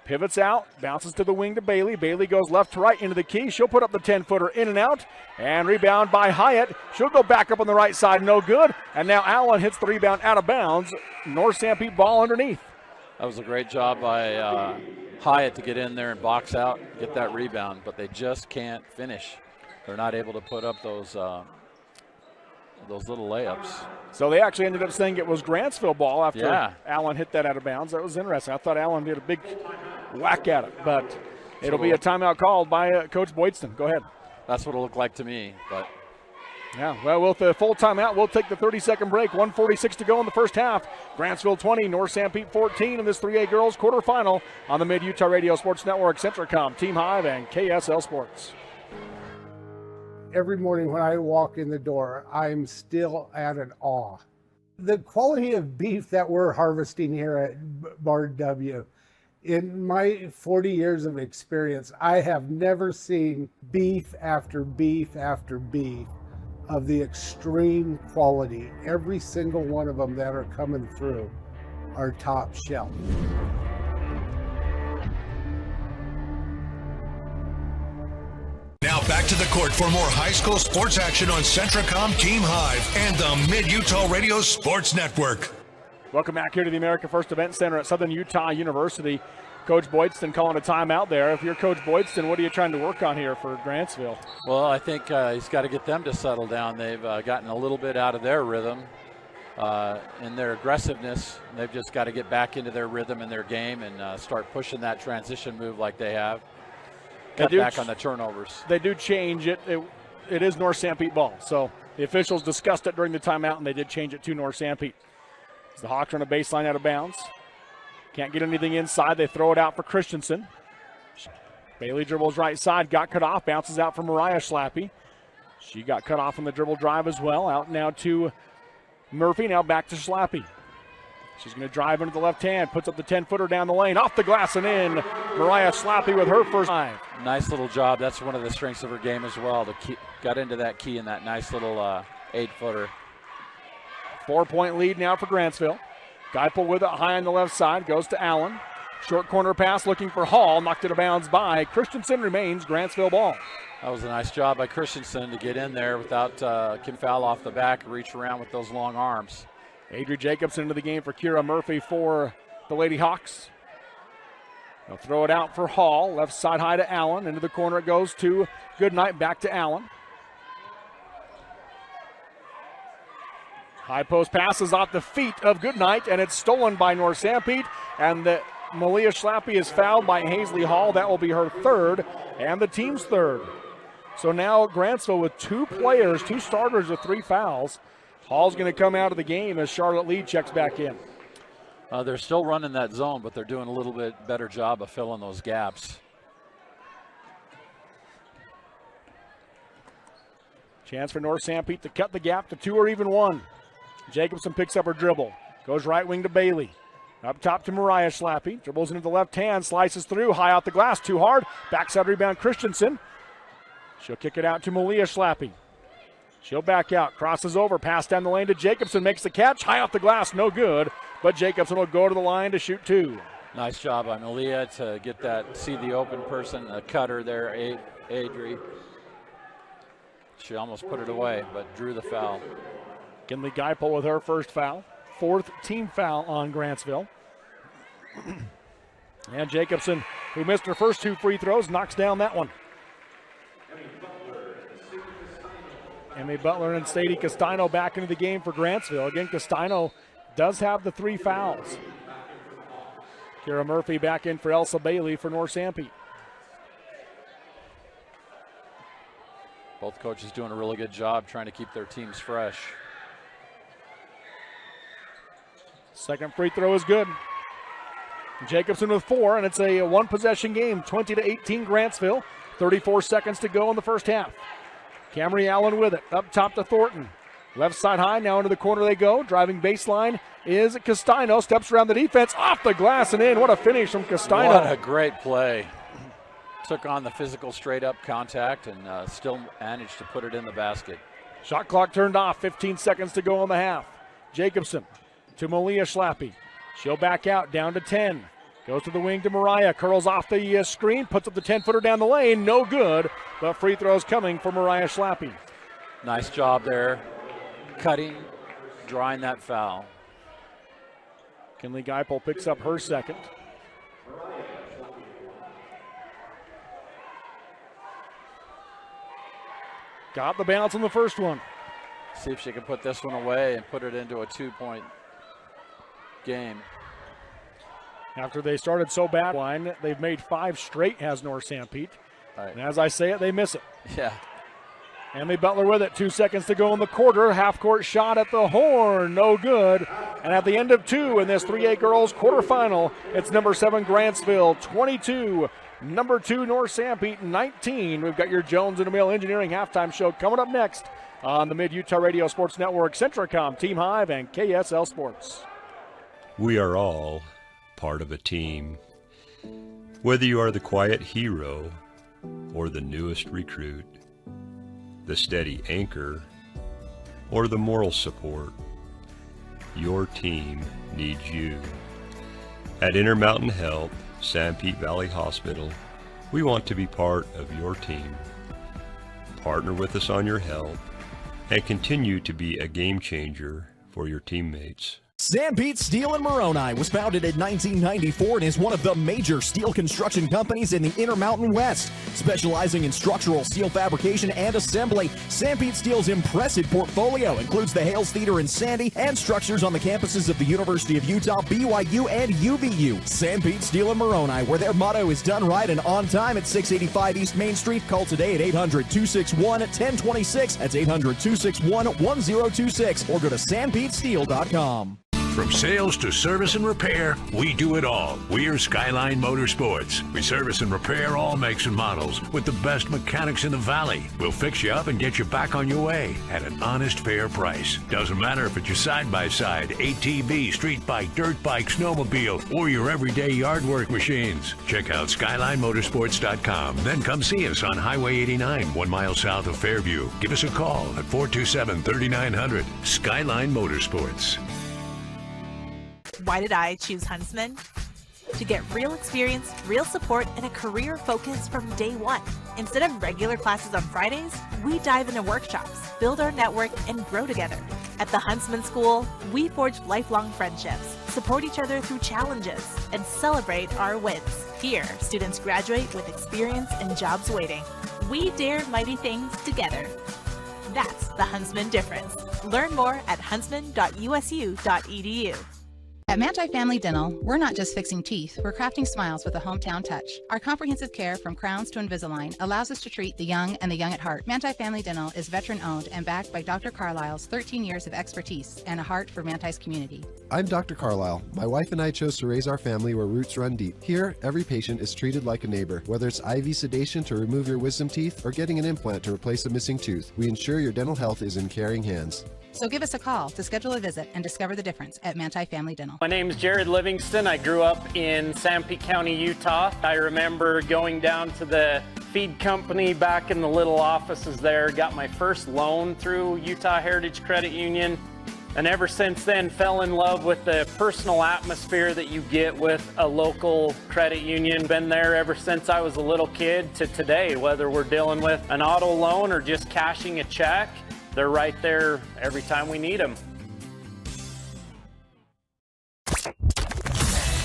A: Pivots out, bounces to the wing to Bailey. Bailey goes left to right into the key. She'll put up the 10-footer in and out. And rebound by Hyatt. She'll go back up on the right side, no good. And now Allen hits the rebound out of bounds. North Sanpete ball underneath.
B: That was a great job by Hyatt to get in there and box out, get that rebound, but they just can't finish. They're not able to put up those little layups.
A: So they actually ended up saying it was Grantsville ball after Allen hit that out of bounds. That was interesting. I thought Allen did a big whack at it, but it'll be a timeout called by Coach Boydston. Go ahead.
B: That's what it looked like to me, but.
A: Yeah, well, with the full timeout, we'll take the 30-second break. 1:46 to go in the first half. Grantsville 20, North Sanpete 14 in this 3A girls quarterfinal on the Mid-Utah Radio Sports Network, Centracom, Team Hive, and KSL Sports.
L: Every morning when I walk in the door, I'm still at an awe. The quality of beef that we're harvesting here at Bar W In my 40 years of experience, I have never seen beef after beef after beef of the extreme quality. Every single one of them that are coming through are top shelf.
E: Now back to the court for more high school sports action on Centracom Team Hive and the Mid-Utah Radio Sports Network.
A: Welcome back here to the America First Event Center at Southern Utah University. Coach Boydston calling a timeout there. If you're Coach Boydston, what are you trying to work on here for Grantsville?
B: Well, I think he's got to get them to settle down. They've gotten a little bit out of their rhythm in their aggressiveness. They've just got to get back into their rhythm in their game and start pushing that transition move like they have. Cut back on the turnovers.
A: They do change it. It is North Sanpete ball. So the officials discussed it during the timeout, and they did change it to North Sanpete. As the Hawks are on a baseline out of bounds. Can't get anything inside. They throw it out for Christensen. Bailey dribbles right side, got cut off, bounces out for Mariah Schlappe. She got cut off on the dribble drive as well. Out now to Murphy, now back to Schlappe. She's going to drive into the left hand, puts up the 10-footer down the lane, off the glass and in. Mariah Schlappe with her first time.
B: Nice little job. That's one of the strengths of her game as well. Got into that key in that nice little 8-footer.
A: 4-point lead now for Grantsville. Geipel with it high on the left side, goes to Allen. Short corner pass looking for Hall, knocked it out of bounds by Christensen, remains Grantsville ball.
B: That was a nice job by Christensen to get in there without can foul off the back, reach around with those long arms.
A: Adri Jacobson into the game for Kira Murphy for the Lady Hawks. They'll throw it out for Hall, left side high to Allen. Into the corner it goes to Goodnight, back to Allen. High post passes off the feet of Goodnight, and it's stolen by North Sanpete. And the Malia Schlappe is fouled by Hazley Hall. That will be her third and the team's third. So now Grantsville with two players, two starters with 3 fouls. Hall's going to come out of the game as Charlotte Lee checks back in.
B: They're still running that zone, but they're doing a little bit better job of filling those gaps.
A: Chance for North Sanpete to cut the gap to 2 or even 1. Jacobson picks up her dribble. Goes right wing to Bailey. Up top to Mariah Schlappe. Dribbles into the left hand, slices through, high out the glass, too hard. Backside rebound Christensen. She'll kick it out to Malia Schlappe. She'll back out, crosses over, pass down the lane to Jacobson, makes the catch, high off the glass, no good. But Jacobson will go to the line to shoot 2.
B: Nice job by Malia to get that, see the open person, a cutter there, Adri. She almost put it away, but drew the foul.
A: Kinley Geipel with her first foul. 4th team foul on Grantsville. And Jacobson, who missed her first 2 free throws, knocks down that one. Emmy Butler and Sadie Castano back into the game for Grantsville. Again, Castano does have the 3 fouls. Kira Murphy back in for Elsa Bailey for North Sanpete.
B: Both coaches doing a really good job trying to keep their teams fresh.
A: Second free throw is good. Jacobson with 4, and it's a 1-possession game, 20-18 Grantsville. 34 seconds to go in the first half. Camry Allen with it, up top to Thornton. Left side high, now into the corner they go. Driving baseline is Castano, steps around the defense, off the glass and in. What a finish from Castano.
B: What a great play. Took on the physical straight-up contact and still managed to put it in the basket.
A: Shot clock turned off, 15 seconds to go in the half. Jacobson to Malia Schlappe. She'll back out, down to 10. Goes to the wing to Mariah, curls off the screen, puts up the 10-footer down the lane, no good, but free throws coming for Mariah Schlappe.
B: Nice job there, cutting, drawing that foul.
A: Kinley Geipel picks up her second. Got the bounce on the first one.
B: See if she can put this one away and put it into a 2-point game.
A: After they started so bad, they've made 5 straight, has North Sanpete.
B: Right.
A: And as I say it, they miss it.
B: Yeah.
A: Emily Butler with it, 2 seconds to go in the quarter. Half-court shot at the horn, no good. And at the end of 2 in this 3A girls quarterfinal, it's number 7 Grantsville, 22. Number 2 North Sanpete, 19. We've got your Jones and Emil Engineering halftime show coming up next on the Mid-Utah Radio Sports Network, Centracom, Team Hive, and KSL Sports.
M: We are all part of a team. Whether you are the quiet hero or the newest recruit, the steady anchor or the moral support, your team needs you. At Intermountain Health, Sanpete Valley Hospital, we want to be part of your team. Partner with us on your health and continue to be a game changer for your teammates.
N: Sanpete Steel in Moroni was founded in 1994 and is one of the major steel construction companies in the Intermountain West. Specializing in structural steel fabrication and assembly, Sanpete Steel's impressive portfolio includes the Hales Theater in Sandy and structures on the campuses of the University of Utah, BYU, and UVU. Sanpete Steel in Moroni, where their motto is done right and on time at 685 East Main Street. Call today at 800-261-1026. That's 800-261-1026. Or go to sanpetesteel.com.
O: From sales to service and repair, we do it all. We're Skyline Motorsports. We service and repair all makes and models with the best mechanics in the valley. We'll fix you up and get you back on your way at an honest, fair price. Doesn't matter if it's your side-by-side, ATV, street bike, dirt bike, snowmobile, or your everyday yard work machines. Check out SkylineMotorsports.com. Then come see us on Highway 89, 1 mile south of Fairview. Give us a call at 427-3900. Skyline Motorsports.
P: Why did I choose Huntsman? To get real experience, real support, and a career focus from day one. Instead of regular classes on Fridays, we dive into workshops, build our network, and grow together. At the Huntsman School, we forge lifelong friendships, support each other through challenges, and celebrate our wins. Here, students graduate with experience and jobs waiting. We dare mighty things together. That's the Huntsman difference. Learn more at huntsman.usu.edu.
Q: At Manti Family Dental, we're not just fixing teeth, we're crafting smiles with a hometown touch. Our comprehensive care from crowns to Invisalign allows us to treat the young and the young at heart. Manti Family Dental is veteran-owned and backed by Dr. Carlisle's 13 years of expertise and a heart for Manti's community.
R: I'm Dr. Carlisle. My wife and I chose to raise our family where roots run deep. Here, every patient is treated like a neighbor. Whether it's IV sedation to remove your wisdom teeth or getting an implant to replace a missing tooth, we ensure your dental health is in caring hands.
Q: So give us a call to schedule a visit and discover the difference at Manti Family Dental.
S: My name is Jared Livingston. I grew up in Sanpete County, Utah. I remember going down to the feed company back in the little offices there, got my first loan through Utah Heritage Credit Union, and ever since then fell in love with the personal atmosphere that you get with a local credit union. Been there ever since I was a little kid to today, whether we're dealing with an auto loan or just cashing a check. They're right there every time we need them.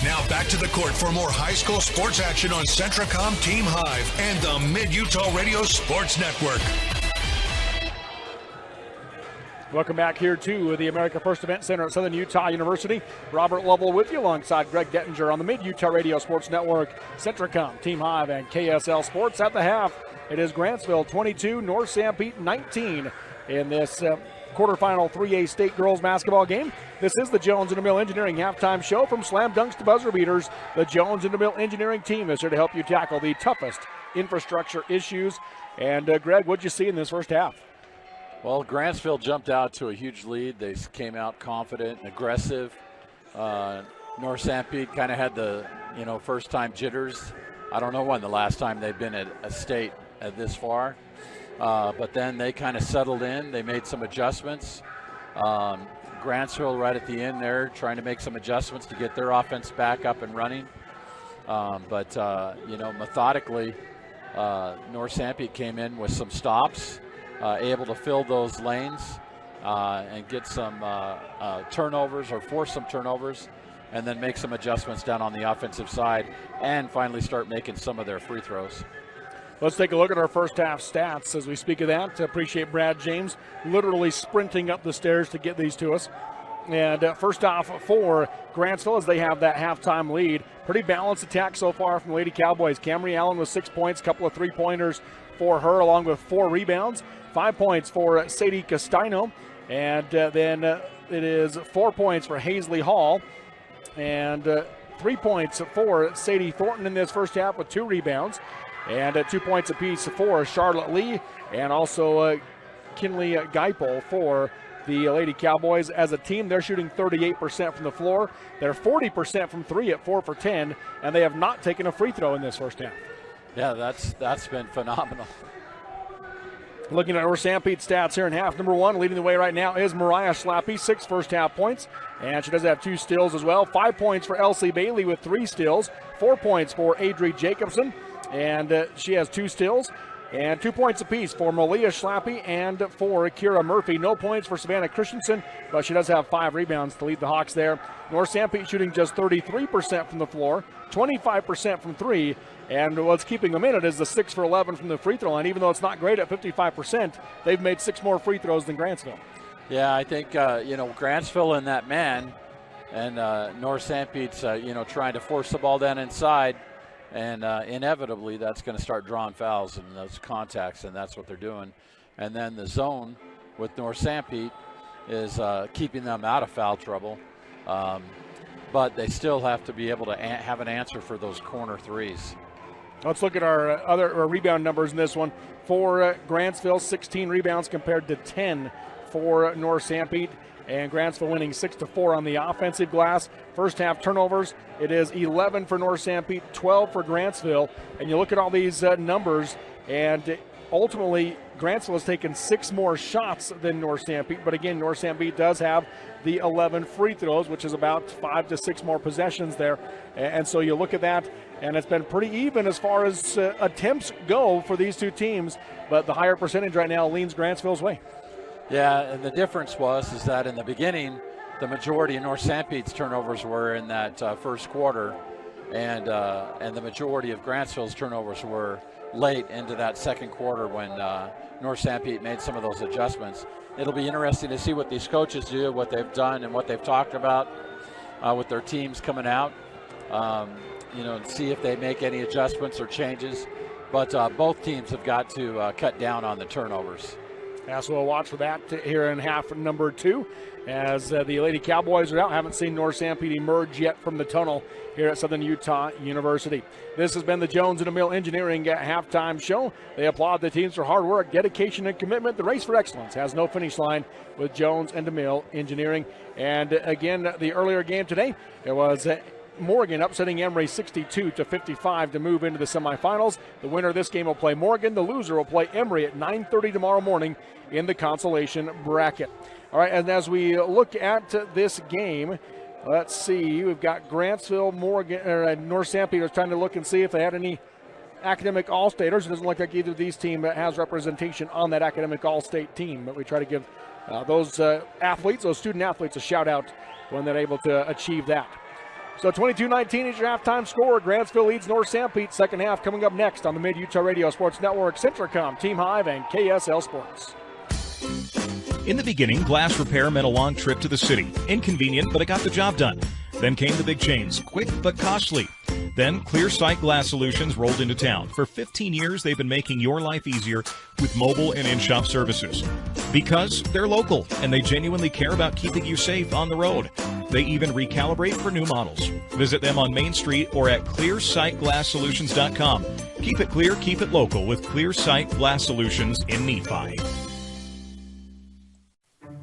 E: Now back to the court for more high school sports action on Centracom Team Hive and the Mid-Utah Radio Sports Network.
A: Welcome back here to the America First Event Center at Southern Utah University. Robert Lovell with you alongside Greg Dettinger on the Mid-Utah Radio Sports Network, Centracom, Team Hive, and KSL Sports. At the half, it is Grantsville 22, North Sanpete 19 in this quarterfinal 3A state girls basketball game. This is the Jones and DeMille Engineering halftime show. From slam dunks to buzzer beaters, the Jones and DeMille Engineering team is here to help you tackle the toughest infrastructure issues. And Greg, what'd you see in this first half?
B: Well, Grantsville jumped out to a huge lead. They came out confident and aggressive. North Sanpete kind of had the first time jitters. I don't know when the last time they've been at a state this far. But then they kind of settled in. They made some adjustments. Grantsville right at the end there trying to make some adjustments to get their offense back up and running. But methodically, North Sanpete came in with some stops, able to fill those lanes and get some turnovers or force some turnovers, and then make some adjustments down on the offensive side and finally start making some of their free throws.
A: Let's take a look at our first half stats as we speak of that. Appreciate Brad James literally sprinting up the stairs to get these to us. And first off for Grantsville as they have that halftime lead. Pretty balanced attack so far from Lady Cowboys. Camry Allen with 6 points, couple of three-pointers for her along with 4 rebounds. 5 points for Sadie Castino. And then it is 4 points for Hazley Hall. And 3 points for Sadie Thornton in this first half with 2 rebounds. And 2 points apiece for Charlotte Lee and also Kinley Geipel for The Lady Cowboys, as a team, they're shooting 38% from the floor. They're 40% from three at 4 for 10, and they have not taken a free throw in this first half.
B: Yeah, that's been phenomenal.
A: Looking at our Sanpete stats here in half number one, leading the way right now is Mariah Schlappe, 6 first half points, and she does have 2 steals as well. 5 points for Elsie Bailey with 3 steals, 4 points for Adri Jacobson, and she has 2 steals, and 2 points apiece for Malia Schlappe and for Kira Murphy. No points for Savannah Christensen, but she does have 5 rebounds to lead the Hawks there. North Sanpete shooting just 33% from the floor, 25% from 3, and what's keeping them in it is the 6 for 11 from the free throw line. Even though it's not great at 55%, they've made 6 more free throws than Grantsville.
B: Yeah, I think, Grantsville in that man, and North Sanpete's, trying to force the ball down inside, and inevitably that's going to start drawing fouls and those contacts, and that's what they're doing. And then the zone with North Sanpete is keeping them out of foul trouble. But they still have to be able to have an answer for those corner threes.
A: Let's look at our other rebound numbers in this one. For Grantsville, 16 rebounds compared to 10 for North Sanpete. And Grantsville winning 6-4 on the offensive glass. First half turnovers, it is 11 for North Sanpete, 12 for Grantsville. And you look at all these numbers, and ultimately Grantsville has taken 6 more shots than North Sanpete. But again, North Sanpete does have the 11 free throws, which is about 5 to 6 more possessions there. And so you look at that, and it's been pretty even as far as attempts go for these two teams. But the higher percentage right now leans Grantsville's way.
B: Yeah, and the difference is that in the beginning, the majority of North Sanpete's turnovers were in that first quarter, and the majority of Grantsville's turnovers were late into that second quarter when North Sanpete made some of those adjustments. It'll be interesting to see what these coaches do, what they've done, and what they've talked about with their teams coming out, and see if they make any adjustments or changes. But both teams have got to cut down on the turnovers.
A: Yeah, so we'll watch for that here in half number 2 as the Lady Cowboys are out. Haven't seen North Sanpete emerge yet from the tunnel here at Southern Utah University. This has been the Jones and DeMille Engineering halftime show. They applaud the teams for hard work, dedication, and commitment. The race for excellence has no finish line with Jones and DeMille Engineering. And again, the earlier game today, it was Morgan upsetting Emory 62-55 to move into the semifinals. The winner of this game will play Morgan. The loser will play Emory at 9:30 tomorrow morning in the consolation bracket. All right, and as we look at this game, let's see. We've got Grantsville, Morgan, or North Sanpete is trying to look and see if they had any academic all-staters. It doesn't look like either of these teams has representation on that academic all-state team, but we try to give those athletes, those student athletes, a shout-out when they're able to achieve that. So 22-19 is your halftime score. Grantsville leads North Sanpete. Second half coming up next on the Mid-Utah Radio Sports Network, Centracom, Team Hive, and KSL Sports.
T: In the beginning, glass repair meant a long trip to the city. Inconvenient, but it got the job done. Then came the big chains, quick but costly. Then Clear Sight Glass Solutions rolled into town. For 15 years, they've been making your life easier with mobile and in-shop services. Because they're local, and they genuinely care about keeping you safe on the road. They even recalibrate for new models. Visit them on Main Street or at clearsightglasssolutions.com. Keep it clear, keep it local with Clear Sight Glass Solutions in Nephi.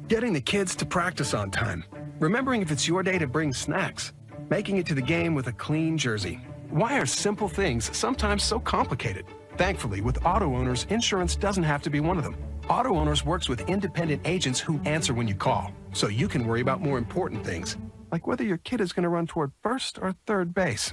U: Getting the kids to practice on time. Remembering if it's your day to bring snacks. Making it to the game with a clean jersey. Why are simple things sometimes so complicated? Thankfully, with auto owners, insurance doesn't have to be one of them. Auto Owners works with independent agents who answer when you call, so you can worry about more important things, like whether your kid is going to run toward first or third base.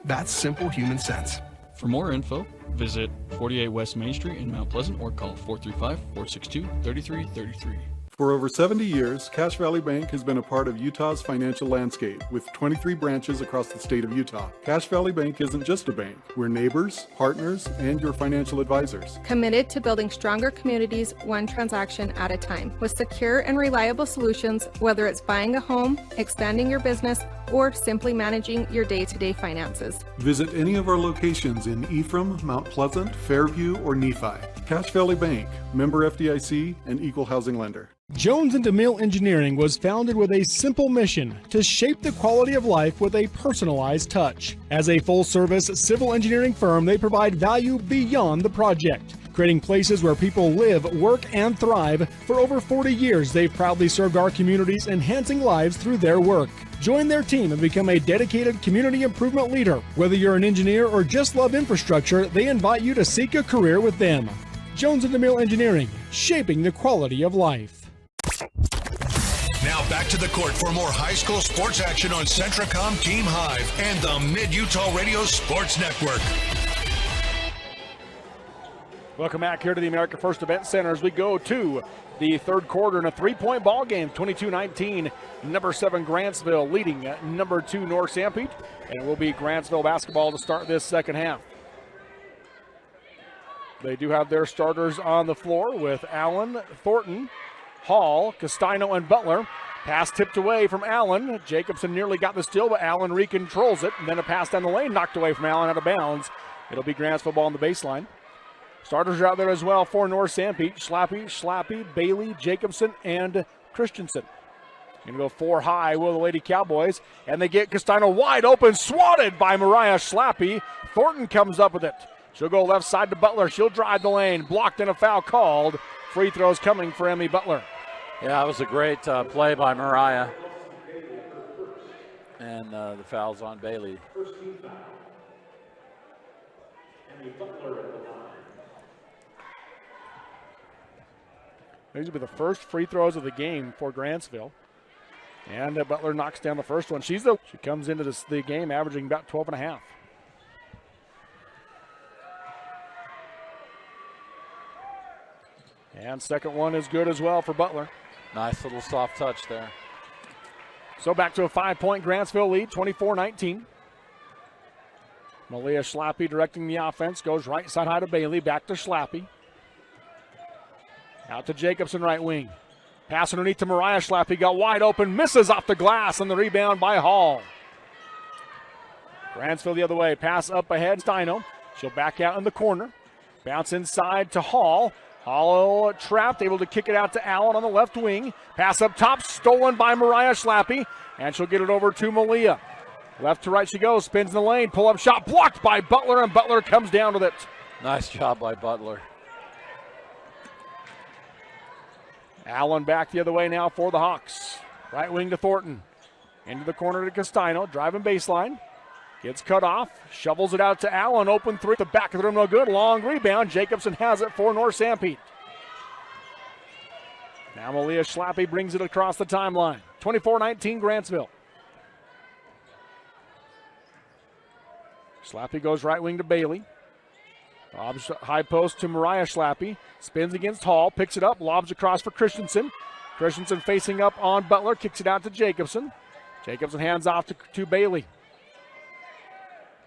U: That's simple human sense.
V: For more info, visit 48 West Main Street in Mount Pleasant or call 435-462-3333.
W: For over 70 years, Cache Valley Bank has been a part of Utah's financial landscape with 23 branches across the state of Utah. Cache Valley Bank isn't just a bank. We're neighbors, partners, and your financial advisors.
X: Committed to building stronger communities one transaction at a time with secure and reliable solutions, whether it's buying a home, expanding your business, or simply managing your day-to-day finances.
W: Visit any of our locations in Ephraim, Mount Pleasant, Fairview, or Nephi. Cache Valley Bank, member FDIC, and equal housing lender.
D: Jones and DeMille Engineering was founded with a simple mission to shape the quality of life with a personalized touch. As a full-service civil engineering firm, they provide value beyond the project, creating places where people live, work, and thrive. For over 40 years, they've proudly served our communities, enhancing lives through their work. Join their team and become a dedicated community improvement leader. Whether you're an engineer or just love infrastructure, they invite you to seek a career with them. Jones & DeMille Engineering, shaping the quality of life.
E: Now back to the court for more high school sports action on Centracom Team Hive and the Mid-Utah Radio Sports Network.
A: Welcome back here to the America First Event Center as we go to the third quarter in a three-point ball game, 22-19. Number 7 Grantsville leading number 2 North Sanpete, and it will be Grantsville basketball to start this second half. They do have their starters on the floor with Allen, Thornton, Hall, Castino, and Butler. Pass tipped away from Allen. Jacobson nearly got the steal, but Allen recontrols it. And then a pass down the lane knocked away from Allen out of bounds. It'll be Grantsville ball on the baseline. Starters are out there as well for North Sanpete. Schlappy, Bailey, Jacobson, and Christensen. Going to go 4 high will the Lady Cowboys. And they get Castino wide open, swatted by Mariah Schlappy. Thornton comes up with it. She'll go left side to Butler. She'll drive the lane. Blocked and a foul called. Free throws coming for Emmy Butler.
B: Yeah, it was a great play by Mariah. And the foul's on Bailey.
A: These will be the first free throws of the game for Grantsville. And Butler knocks down the first one. She comes into the game averaging about 12 and a half. And second one is good as well for Butler.
B: Nice little soft touch there.
A: So back to a 5-point Grantsville lead, 24-19. Malia Schlappy directing the offense, goes right side high to Bailey, back to Schlappy. Out to Jacobson, right wing. Pass underneath to Mariah Schlappy, got wide open, misses off the glass, and the rebound by Hall. Grantsville the other way, pass up ahead, Steino. She'll back out in the corner. Bounce inside to Hall. Hall trapped, able to kick it out to Allen on the left wing. Pass up top, stolen by Mariah Schlappy, and she'll get it over to Malia. Left to right she goes, spins in the lane, pull-up shot blocked by Butler, and Butler comes down with it.
B: Nice job by Butler.
A: Allen back the other way now for the Hawks. Right wing to Thornton. Into the corner to Castino, driving baseline. Gets cut off, shovels it out to Allen, open three. The back of the room, no good. Long rebound. Jacobson has it for North Sanpete. Now Malia Schlappy brings it across the timeline. 24-19 Grantsville. Schlappy goes right wing to Bailey. Lobs high post to Mariah Schlappy. Spins against Hall, picks it up, lobs across for Christensen. Christensen facing up on Butler, kicks it out to Jacobson. Jacobson hands off to Bailey.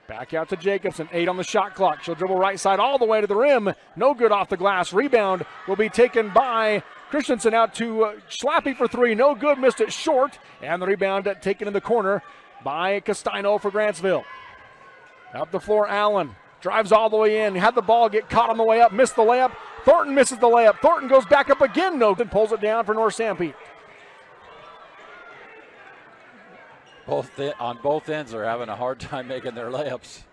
A: Back out to Jacobson, 8 on the shot clock. She'll dribble right side all the way to the rim. No good off the glass. Rebound will be taken by Christensen out to Schlappy for 3. No good, missed it short. And the rebound taken in the corner by Castino for Grantsville. Up the floor, Allen drives all the way in. Had the ball get caught on the way up, missed the layup. Thornton misses the layup. Thornton goes back up again, no good, pulls it down for North Sanpete.
B: On both ends are having a hard time making their layups.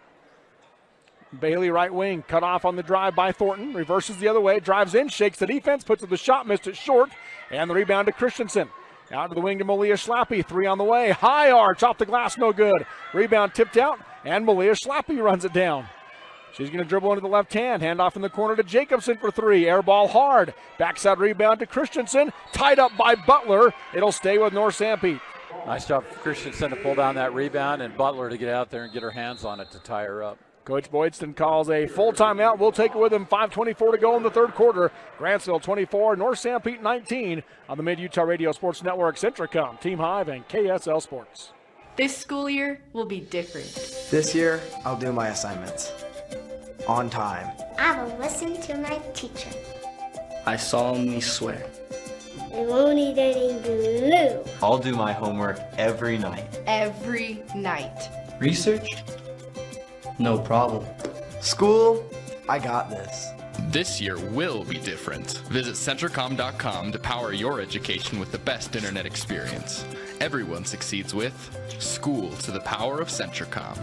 A: Bailey right wing, cut off on the drive by Thornton, reverses the other way, drives in, shakes the defense, puts up the shot, missed it short, and the rebound to Christensen. Out to the wing to Malia Schlappy, 3 on the way, high arch, off the glass, no good. Rebound tipped out, and Malia Schlappy runs it down. She's going to dribble into the left hand, hand off in the corner to Jacobson for 3, air ball hard, backside rebound to Christensen, tied up by Butler. It'll stay with North Sanpete.
B: Nice job for Christensen to pull down that rebound and Butler to get out there and get her hands on it to tie her up.
A: Coach Boydston calls a full timeout. We'll take it with him. 5:24 to go in the third quarter. Grantsville 24, North Sanpete 19 on the Mid-Utah Radio Sports Network, Centracom, Team Hive, and KSL Sports.
C: This school year will be different.
F: This year, I'll do my assignments on time.
G: I will listen to my teacher.
F: I solemnly swear.
G: I won't eat any glue.
H: I'll do my homework every night.
C: Every night.
F: Research? No problem. School? I got this.
Y: This year will be different. Visit Centracom.com to power your education with the best internet experience. Everyone succeeds with School to the Power of Centracom.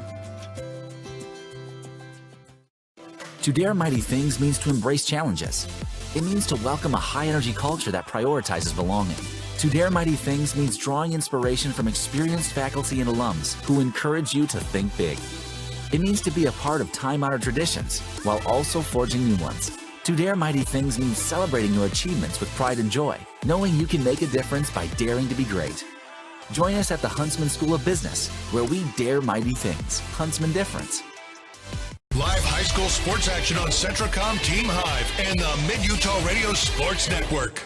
I: To dare mighty things means to embrace challenges. It means to welcome a high-energy culture that prioritizes belonging. To dare mighty things means drawing inspiration from experienced faculty and alums who encourage you to think big. It means to be a part of time-honored traditions while also forging new ones. To dare mighty things means celebrating your achievements with pride and joy, knowing you can make a difference by daring to be great. Join us at the Huntsman School of Business, where we dare mighty things. Huntsman Difference.
E: Live high school sports action on Centracom Team Hive and the Mid-Utah Radio Sports Network.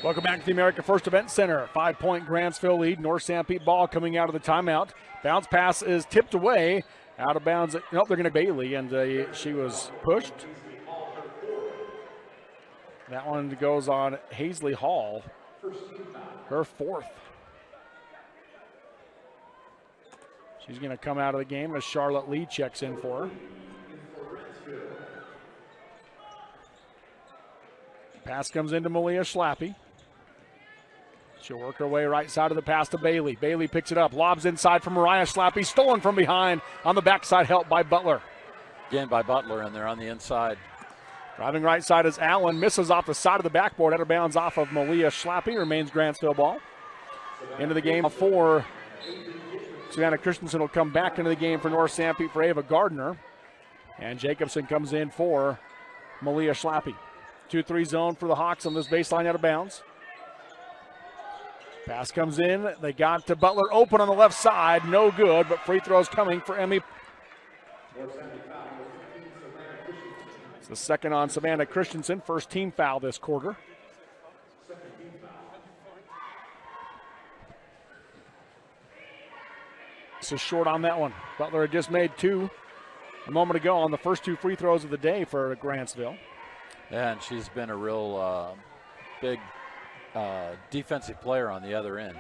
A: Welcome back to the America First Event Center. 5-point Grantsville lead. North Sanpete ball coming out of the timeout. Bounce pass is tipped away. Out of bounds. Nope, they're going to Bailey, and she was pushed. That one goes on Hazley Hall, her fourth. She's going to come out of the game as Charlotte Lee checks in for her. Pass comes into Malia Schlappe. She'll work her way right side of the pass to Bailey. Bailey picks it up, lobs inside for Mariah Schlappe, stolen from behind on the backside, helped by Butler.
B: Again by Butler, and they're on the inside.
A: Driving right side is Allen, misses off the side of the backboard, out of bounds off of Malia Schlappe, remains Grantsville ball. Into the game for Savannah Christensen will come back into the game for North Sanpete for Ava Gardner. And Jacobson comes in for Malia Schlappe. 2-3 zone for the Hawks on this baseline out of bounds. Pass comes in. They got to Butler open on the left side. No good, but free throws coming for Emmy. It's the second on Savannah Christensen. First team foul this quarter. So short on that one. Butler had just made two a moment ago on the first two free throws of the day for Grantsville.
B: Yeah, and she's been a real big defensive player on the other end.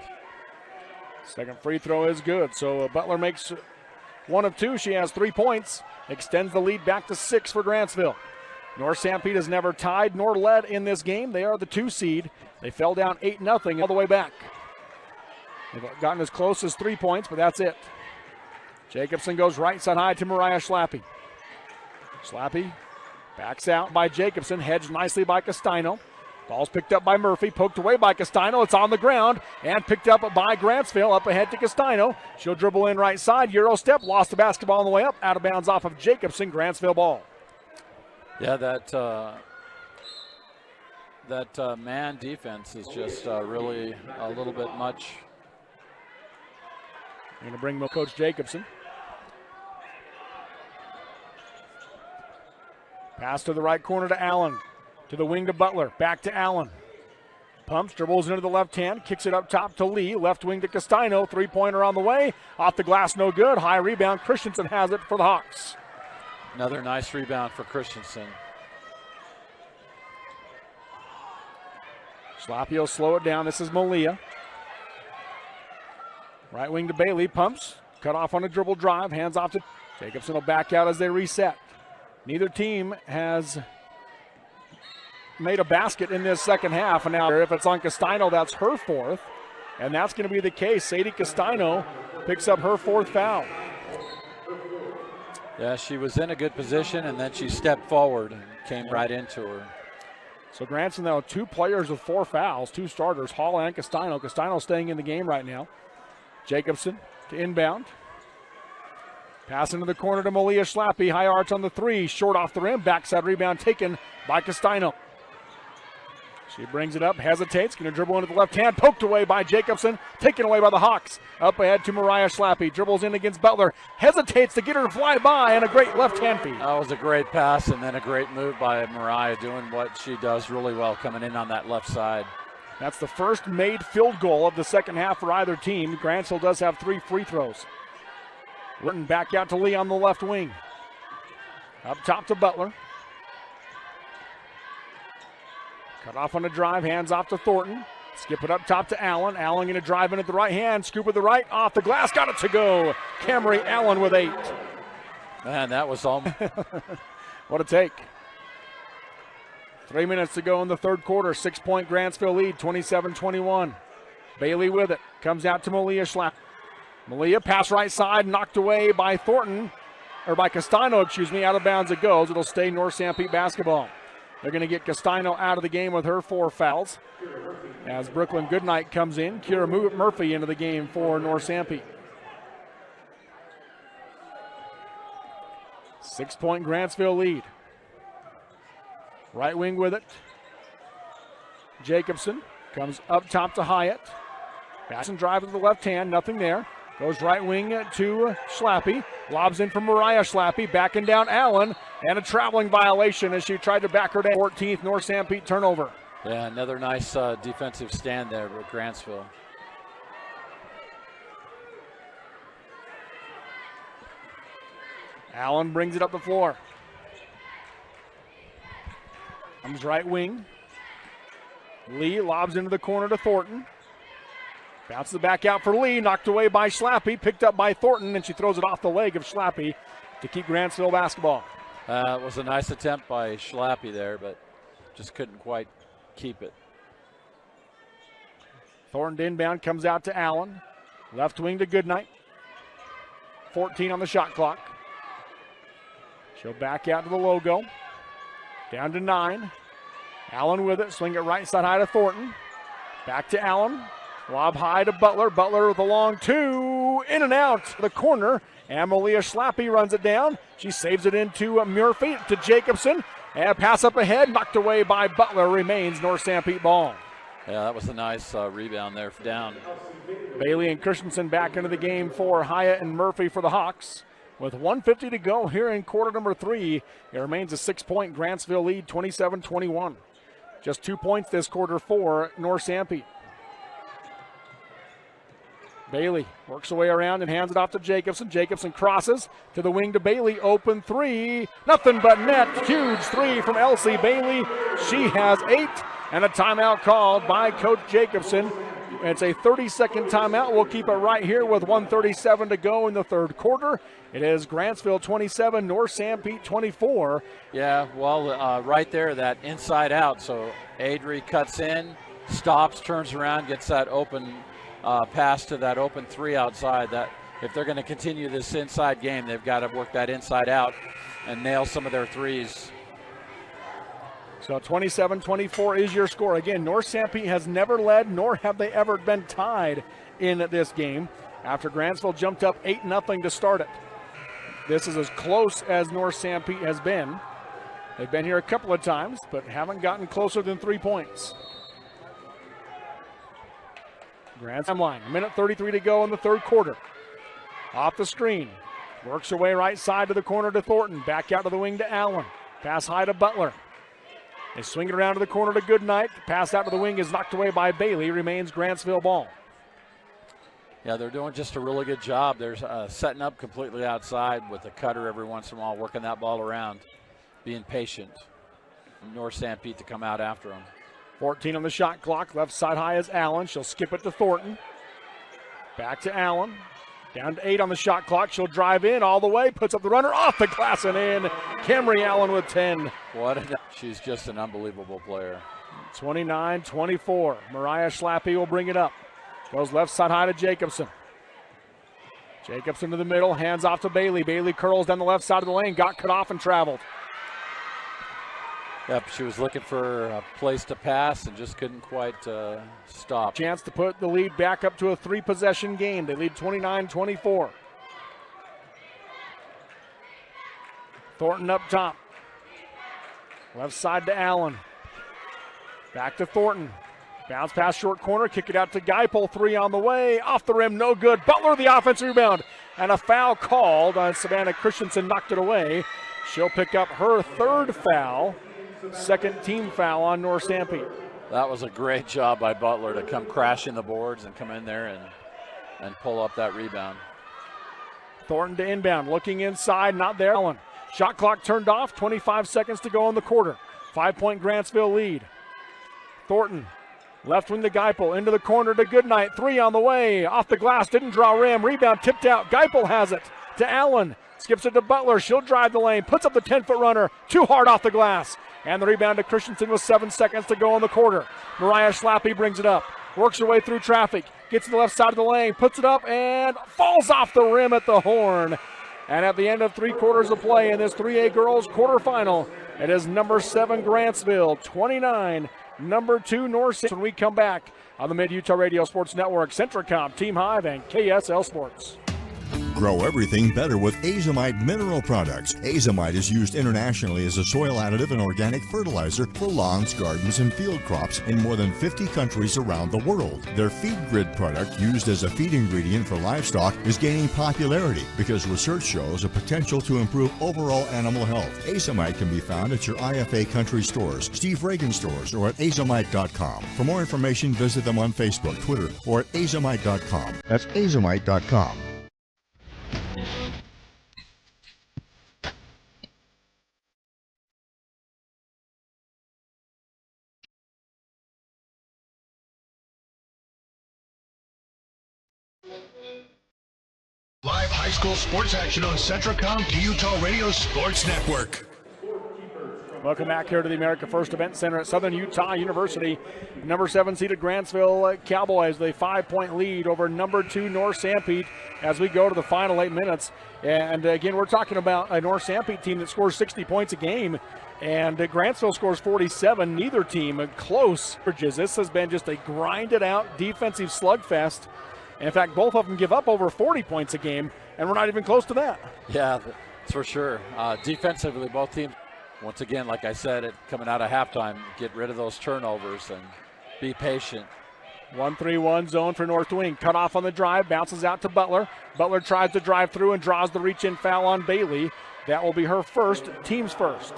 A: Second free throw is good. So Butler makes one of two. She has 3 points. Extends the lead back to 6 for Grantsville. North Sanpete has never tied nor led in this game. They are the 2 seed. They fell down 8-0 all the way back. They've gotten as close as 3 points, but that's it. Jacobson goes right side high to Mariah Schlappe. Schlappe backs out by Jacobson, hedged nicely by Castino. Ball's picked up by Murphy, poked away by Castino. It's on the ground and picked up by Grantsville, up ahead to Castino. She'll dribble in right side, Euro step, lost the basketball on the way up, out of bounds off of Jacobson, Grantsville ball.
B: Yeah, that man defense is just really a little bit much.
A: They're going to bring Coach Jacobson. Pass to the right corner to Allen. To the wing to Butler. Back to Allen. Pumps, dribbles into the left hand. Kicks it up top to Lee. Left wing to Castino. Three-pointer on the way. Off the glass, no good. High rebound. Christensen has it for the Hawks.
B: Another nice rebound for Christensen.
A: Schlappe will slow it down. This is Malia. Right wing to Bailey. Pumps. Cut off on a dribble drive. Hands off to Jacobson. Will back out as they reset. Neither team has made a basket in this second half. And now if it's on Castino, that's her fourth. And that's going to be the case. Sadie Castino picks up her fourth foul.
B: Yeah, she was in a good position, and then she stepped forward and came right into her.
A: So Grantsville now 2 players with 4 fouls, 2 starters, Hall and Castino. Castino staying in the game right now. Jacobson to inbound. Pass into the corner to Malia Schlappe. High arch on the 3. Short off the rim. Backside rebound taken by Castino. She brings it up, hesitates, going to dribble into the left hand. Poked away by Jacobson. Taken away by the Hawks. Up ahead to Mariah Schlappe. Dribbles in against Butler. Hesitates to get her to fly by, and a great left hand feed.
B: That was a great pass, and then a great move by Mariah, doing what she does really well, coming in on that left side.
A: That's the first made field goal of the second half for either team. Grantsville does have 3 free throws. Litton back out to Lee on the left wing. Up top to Butler. Cut off on a drive, hands off to Thornton. Skip it up top to Allen. Allen going to drive in at the right hand. Scoop with the right, off the glass, got it to go. Camry Allen with 8.
B: Man, that was all.
A: What a take. 3 minutes to go in the third quarter. 6-point Grantsville lead, 27-21. Bailey with it. Comes out to Malia Schlappe. Malia, pass right side, knocked away by Thornton. Castano, out of bounds it goes. It'll stay North Sanpete basketball. They're going to get Castano out of the game with her 4 fouls. As Brooklyn Goodnight comes in, Kira Murphy into the game for North Sanpete. 6-point Grantsville lead. Right wing with it. Jacobson comes up top to Hyatt. Pass and drive with the left hand, nothing there. Goes right wing to Schlappy. Lobs in from Mariah Schlappy. Backing down Allen. And a traveling violation as she tried to back her down. 14th North Sanpete turnover.
B: Yeah, another nice defensive stand there with Grantsville.
A: Allen brings it up the floor. Comes right wing. Lee lobs into the corner to Thornton. Bounces it back out for Lee. Knocked away by Schlappy. Picked up by Thornton, and she throws it off the leg of Schlappy to keep Grantsville basketball.
B: It was a nice attempt by Schlappy there, but just couldn't quite keep it.
A: Thornton inbound, comes out to Allen. Left wing to Goodnight. 14 on the shot clock. She'll back out to the logo. Down to 9. Allen with it. Swing it right side high to Thornton. Back to Allen. Lob high to Butler. Butler with a long 2. In and out the corner. And Malia Schlappy runs it down. She saves it into Murphy to Jacobson. And pass up ahead. Knocked away by Butler. Remains North Sanpete ball.
B: Yeah, that was a nice rebound there for down.
A: Bailey and Christensen back into the game for Hyatt and Murphy for the Hawks. With 1:50 to go here in quarter number 3, it remains a 6-point Grantsville lead, 27-21. Just 2 points this quarter for North Sanpete. Bailey works her way around and hands it off to Jacobson. Jacobson crosses to the wing to Bailey. Open 3. Nothing but net. Huge 3 from Elsie Bailey. She has 8. And a timeout called by Coach Jacobson. It's a 30-second timeout. We'll keep it right here with 1:37 to go in the third quarter. It is Grantsville 27, North Sanpete 24.
B: Yeah, well, right there, that inside out. So Adrie cuts in, stops, turns around, gets that open pass to that open 3 outside. That if they're going to continue this inside game, they've got to work that inside out and nail some of their threes.
A: So 27-24 is your score. Again, North Sanpete has never led, nor have they ever been tied in this game after Grantsville jumped up 8-0 to start it. This is as close as North Sanpete has been. They've been here a couple of times, but haven't gotten closer than 3 points. Grantsville line, 1:33 to go in the third quarter. Off the screen, works her way right side to the corner to Thornton. Back out to the wing to Allen. Pass high to Butler. They swing it around to the corner to Goodnight. Pass out to the wing is knocked away by Bailey. Remains Grantsville ball.
B: Yeah, they're doing just a really good job. They're setting up completely outside with a cutter every once in a while, working that ball around, being patient. North Sanpete to come out after them.
A: 14 on the shot clock. Left side high is Allen. She'll skip it to Thornton. Back to Allen. Down to 8 on the shot clock. She'll drive in all the way. Puts up the runner off the glass and in. Camry Allen with 10.
B: She's just an unbelievable player.
A: 29-24. Mariah Schlappy will bring it up. Goes left side high to Jacobson. Jacobson to the middle. Hands off to Bailey. Bailey curls down the left side of the lane. Got cut off and traveled.
B: Yep, she was looking for a place to pass and just couldn't quite stop.
A: Chance to put the lead back up to a 3-possession game. They lead 29-24. Thornton up top. Left side to Allen. Back to Thornton. Bounce pass short corner. Kick it out to Geipel. 3 on the way. Off the rim. No good. Butler the offensive rebound. And a foul called on Savannah Christensen. Knocked it away. She'll pick up her 3rd foul. 2nd team foul on North Sanpete.
B: That was a great job by Butler to come crashing the boards and come in there and pull up that rebound.
A: Thornton to inbound. Looking inside. Not there. Allen. Shot clock turned off. 25 seconds to go in the quarter. 5-point Grantsville lead. Thornton. Left wing to Geipel. Into the corner to Goodnight. 3 on the way. Off the glass. Didn't draw rim. Rebound tipped out. Geipel has it to Allen. Skips it to Butler. She'll drive the lane. Puts up the 10-foot runner. Too hard off the glass. And the rebound to Christensen with 7 seconds to go in the quarter. Mariah Schlappy brings it up. Works her way through traffic. Gets to the left side of the lane. Puts it up and falls off the rim at the horn. And at the end of 3 quarters of play in this 3A girls quarterfinal, it is number 7 Grantsville, 29, number 2 North. When we come back on the Mid-Utah Radio Sports Network, Centracom, Team Hive, and KSL Sports.
J: Grow everything better with Azomite mineral products. Azomite is used internationally as a soil additive and organic fertilizer for lawns, gardens, and field crops in more than 50 countries around the world. Their Feed Grid product, used as a feed ingredient for livestock, is gaining popularity because research shows a potential to improve overall animal health. Azomite can be found at your IFA country stores, Steve Reagan stores, or at azomite.com. For more information, visit them on Facebook, Twitter, or at azomite.com. That's azomite.com.
E: Live high school sports action on Centracom Utah Radio Sports Network.
A: Welcome back here to the America First Event Center at Southern Utah University. Number 7 seeded Grantsville Cowboys with a 5-point lead over number 2 North Sanpete as we go to the final 8 minutes. And again, we're talking about a North Sanpete team that scores 60 points a game, and Grantsville scores 47. Neither team close. This has been just a grinded out defensive slugfest. In fact, both of them give up over 40 points a game, and we're not even close to that.
B: Yeah, that's for sure. Defensively, both teams, once again, like I said, coming out of halftime, get rid of those turnovers and be patient.
A: 1-3-1 zone for North Wing. Cut off on the drive, bounces out to Butler. Butler tries to drive through and draws the reach-in foul on Bailey. That will be her first, team's first.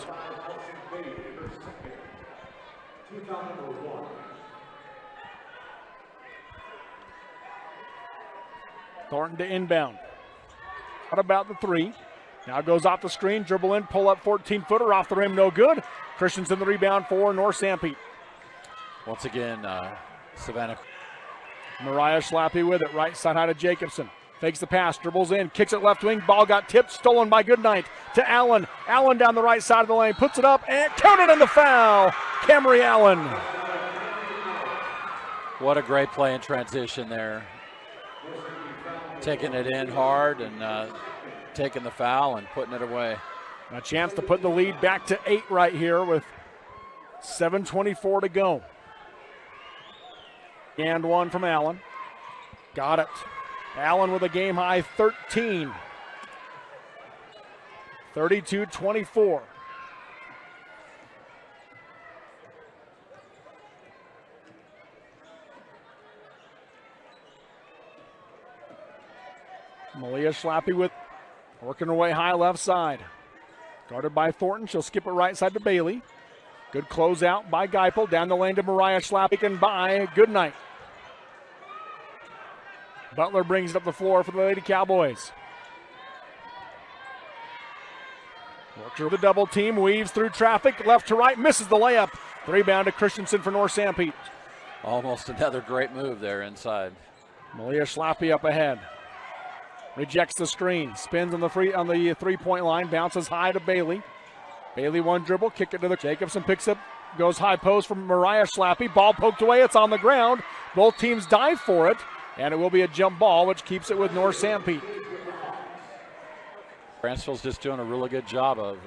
A: Thornton to inbound. What about the 3? Now goes off the screen, dribble in, pull up 14-footer off the rim, no good. Christensen the rebound for North Sanpete.
B: Once again, Savannah.
A: Mariah Schlappe with it, right side high to Jacobson. Fakes the pass, dribbles in, kicks it left wing, ball got tipped, stolen by Goodnight to Allen. Allen down the right side of the lane, puts it up, and counted in the foul. Camry Allen.
B: What a great play in transition there. Taking it in hard and taking the foul and putting it away.
A: A chance to put the lead back to 8 right here with 7:24 to go. And one from Allen. Got it. Allen with a game high 13. 32-24. Malia Schlappe with working her way high left side. Guarded by Thornton. She'll skip it right side to Bailey. Good closeout by Geipel. Down the lane to Mariah Schlappe. Taken by Goodnight. Butler brings it up the floor for the Lady Cowboys. Works her with a double team. Weaves through traffic. Left to right. Misses the layup. The rebound to Christensen for North Sanpete.
B: Almost another great move there inside.
A: Malia Schlappe up ahead. Rejects the screen, spins on the 3-point line, bounces high to Bailey. Bailey one dribble, kick it to the Jacobson, picks up, goes high post from Mariah Schlappe. Ball poked away, it's on the ground. Both teams dive for it, and it will be a jump ball, which keeps it with North Sanpete.
B: Grantsville's just doing a really good job of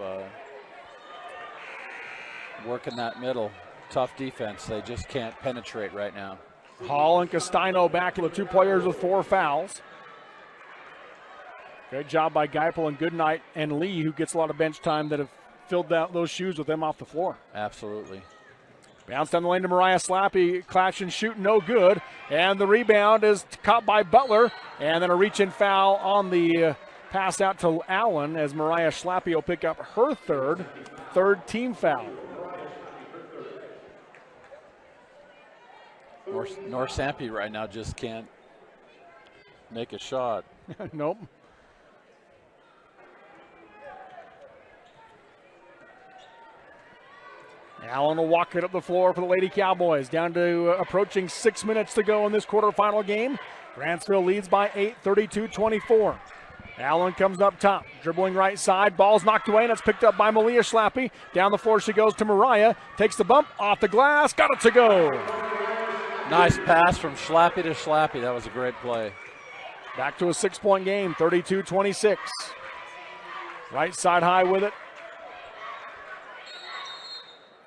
B: working that middle. Tough defense, they just can't penetrate right now.
A: Hall and Castino back to the 2 players with 4 fouls. Great job by Geipel and Goodnight and Lee, who gets a lot of bench time, that have filled out those shoes with them off the floor.
B: Absolutely.
A: Bounce down the lane to Mariah Schlappe. Clash and shoot, no good. And the rebound is caught by Butler. And then a reach-in foul on the pass out to Allen as Mariah Schlappe will pick up her third team foul.
B: North Sanpete right now just can't make a shot.
A: Nope. Allen will walk it up the floor for the Lady Cowboys. Down to approaching 6 minutes to go in this quarterfinal game. Grantsville leads by 8, 32-24. Allen comes up top, dribbling right side. Ball's knocked away, and it's picked up by Malia Schlappe. Down the floor she goes to Mariah. Takes the bump, off the glass, got it to go.
B: Nice pass from Schlappe to Schlappe. That was a great play.
A: Back to a 6-point game, 32-26. Right side high with it.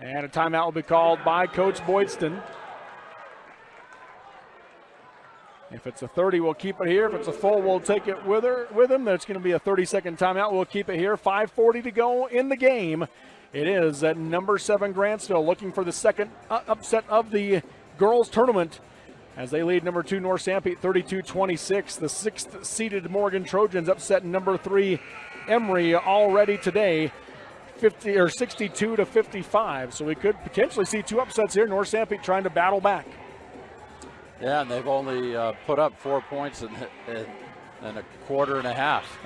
A: And a timeout will be called by Coach Boydston. If it's a 30, we'll keep it here. If it's a full, we'll take it with him. There's going to be a 30-second timeout. We'll keep it here. 5:40 to go in the game. It is at number 7 Grantsville looking for the second upset of the girls tournament as they lead number 2 North Sanpete 32-26. The 6th seeded Morgan Trojans upset number 3 Emory already today, 62-55. So we could potentially see 2 upsets here. North Sanpete trying to battle back.
B: Yeah, and they've only put up 4 points in a quarter and a half.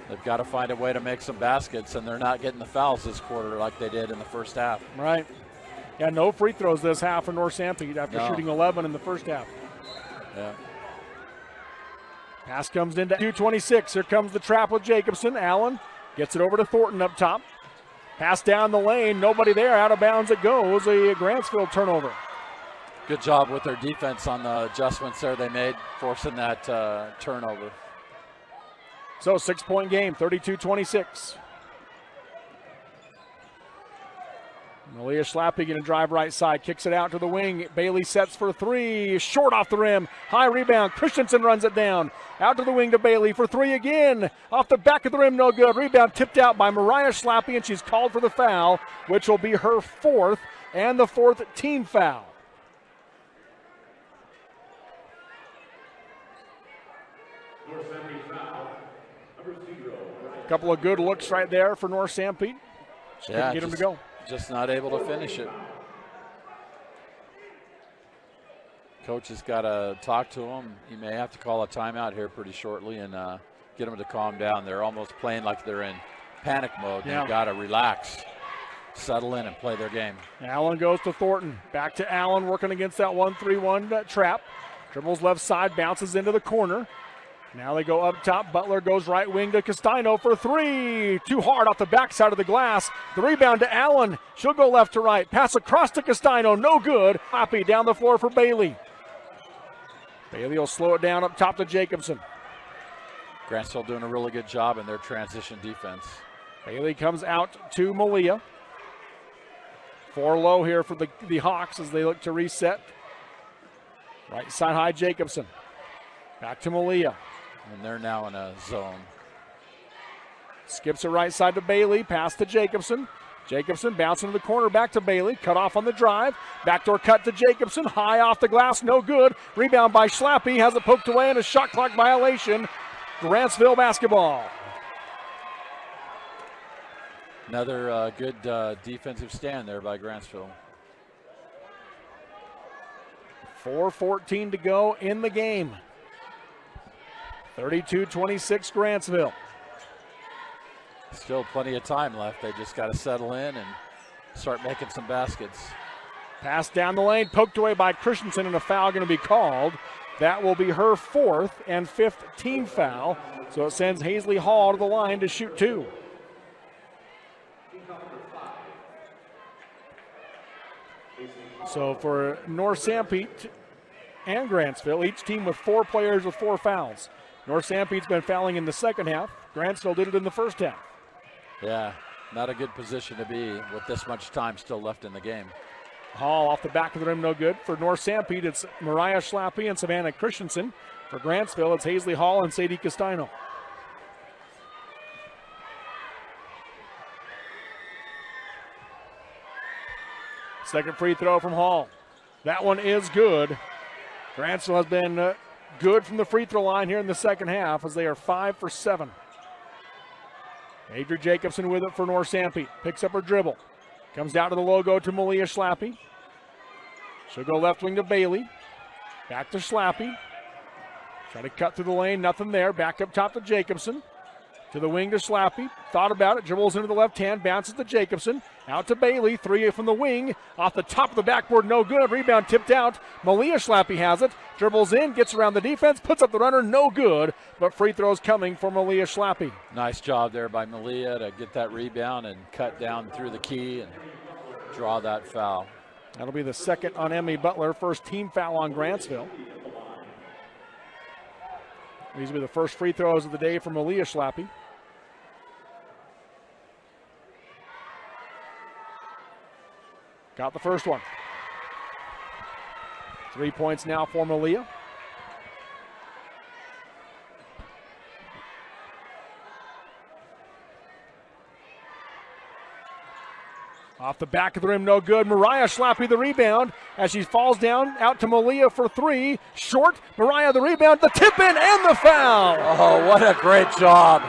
B: They've got to find a way to make some baskets, and they're not getting the fouls this quarter like they did in the first half.
A: Right. Yeah, no free throws this half for North Sanpete after shooting 11 in the first half.
B: Yeah.
A: Pass comes into 2:26. Here comes the trap with Jacobson. Allen gets it over to Thornton up top. Pass down the lane, nobody there, out of bounds it goes. A Grantsville turnover.
B: Good job with their defense on the adjustments there they made, forcing that turnover.
A: So 6-point game, 32-26. Malia Schlappe going to drive right side, kicks it out to the wing. Bailey sets for 3, short off the rim. High rebound, Christensen runs it down. Out to the wing to Bailey for 3 again. Off the back of the rim, no good. Rebound tipped out by Mariah Schlappe, and she's called for the foul, which will be her 4th and the 4th team foul. A couple of good looks right there for North Sanpete. Couldn't get them to go.
B: Just not able to finish it. Coach has got to talk to him. He may have to call a timeout here pretty shortly and get them to calm down. They're almost playing like they're in panic mode.
A: Yeah.
B: They've got to relax, settle in, and play their game.
A: Allen goes to Thornton. Back to Allen working against that 1-3-1 trap. Dribbles left side, bounces into the corner. Now they go up top. Butler goes right wing to Castino for 3. Too hard off the backside of the glass. The rebound to Allen. She'll go left to right. Pass across to Castino. No good. Happy down the floor for Bailey. Bailey will slow it down up top to Jacobson.
B: Grantsville doing a really good job in their transition defense.
A: Bailey comes out to Malia. 4 low here for the Hawks as they look to reset. Right side high Jacobson. Back to Malia.
B: And they're now in a zone.
A: Skips it right side to Bailey. Pass to Jacobson. Jacobson bouncing to the corner. Back to Bailey. Cut off on the drive. Backdoor cut to Jacobson. High off the glass. No good. Rebound by Schlappe. Has it poked away and a shot clock violation. Grantsville basketball.
B: Another good defensive stand there by Grantsville.
A: 4:14 to go in the game. 32-26 Grantsville.
B: Still plenty of time left. They just got to settle in and start making some baskets.
A: Pass down the lane, poked away by Christensen, and a foul going to be called. That will be her 4th and 5th team foul. So it sends Hazley Hall to the line to shoot 2. So for North Sanpete and Grantsville, each team with 4 players with 4 fouls. North Sanpete's been fouling in the second half. Grantsville did it in the first half.
B: Yeah, not a good position to be with this much time still left in the game.
A: Hall off the back of the rim, no good. For North Sanpete, it's Mariah Schlappe and Savannah Christensen. For Grantsville, it's Hazley Hall and Sadie Castino. Second free throw from Hall. That one is good. Grantsville has been good from the free throw line here in the second half as they are 5 for 7. Adria Jacobson with it for North Sanpete. Picks up her dribble. Comes down to the logo to Malia Schlappe. She'll go left wing to Bailey. Back to Schlappe. Try to cut through the lane, nothing there. Back up top to Jacobson. To the wing to Schlappe. Thought about it, dribbles into the left hand, bounces to Jacobson. Out to Bailey, 3 from the wing. Off the top of the backboard, no good. Rebound tipped out. Malia Schlappe has it. Dribbles in, gets around the defense, puts up the runner, no good. But free throws coming for Malia Schlappe.
B: Nice job there by Malia to get that rebound and cut down through the key and draw that foul.
A: That'll be the second on Emmy Butler, first team foul on Grantsville. These will be the first free throws of the day for Malia Schlappe. Got the first one. 3 points now for Malia. Off the back of the rim, no good. Mariah Schlappe the rebound as she falls down out to Malia for three. Short. Mariah the rebound, the tip in and the foul.
B: Oh, what a great job.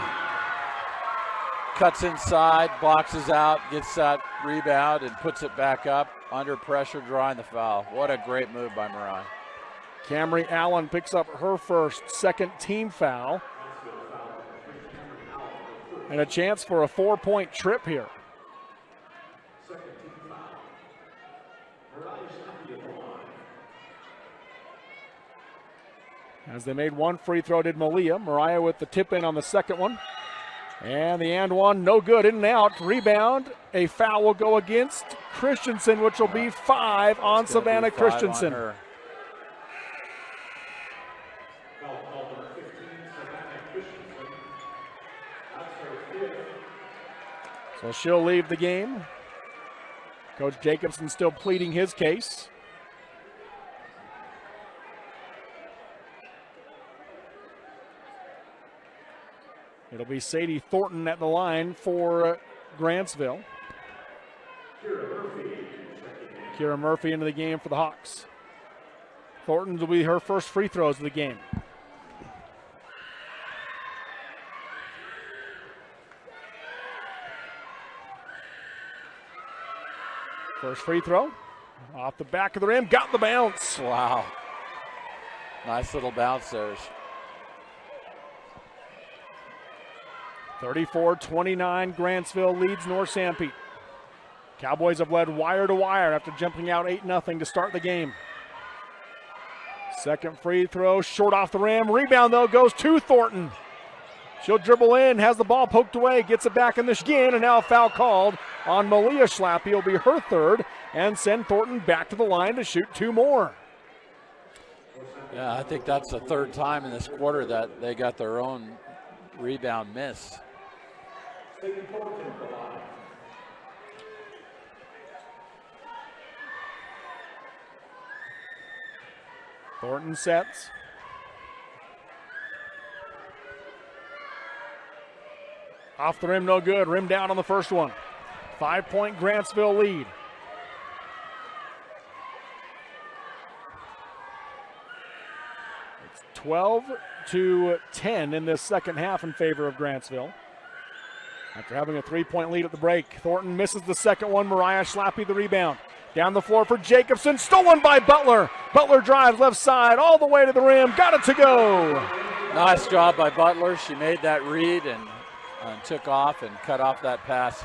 B: Cuts inside, boxes out, gets that rebound and puts it back up under pressure, drawing the foul. What a great move by Mariah.
A: Camry Allen picks up her first, second team foul. And a chance for a 4-point trip here. As they made one free throw, did Malia. Mariah with the tip in on the second one. And the and one, no good, in and out. Rebound, a foul will go against Christensen, which will be 5 on Savannah Christensen. So she'll leave the game. Coach Jacobson still pleading his case. It'll be Sadie Thornton at the line for Grantsville. Kira Murphy into the game for the Hawks. Thornton will be her first free throws of the game. First free throw. Off the back of the rim, got the bounce.
B: Wow. Nice little bounce there.
A: 34-29, Grantsville leads North Sanpete. Cowboys have led wire to wire after jumping out 8-0 to start the game. Second free throw, short off the rim. Rebound, though, goes to Thornton. She'll dribble in, has the ball poked away, gets it back in the skin, and now a foul called on Malia Schlappe. It'll be her third, and send Thornton back to the line to shoot 2 more.
B: Yeah, I think that's the third time in this quarter that they got their own rebound miss.
A: Thornton sets. Off the rim, no good. Rim down on the first one. 5-point Grantsville lead. It's 12-10 in this second half in favor of Grantsville. After having a 3-point lead at the break, Thornton misses the second one. Mariah Schlappe the rebound. Down the floor for Jacobson, stolen by Butler. Butler drives left side all the way to the rim, got it to go.
B: Nice job by Butler. She made that read and took off and cut off that pass.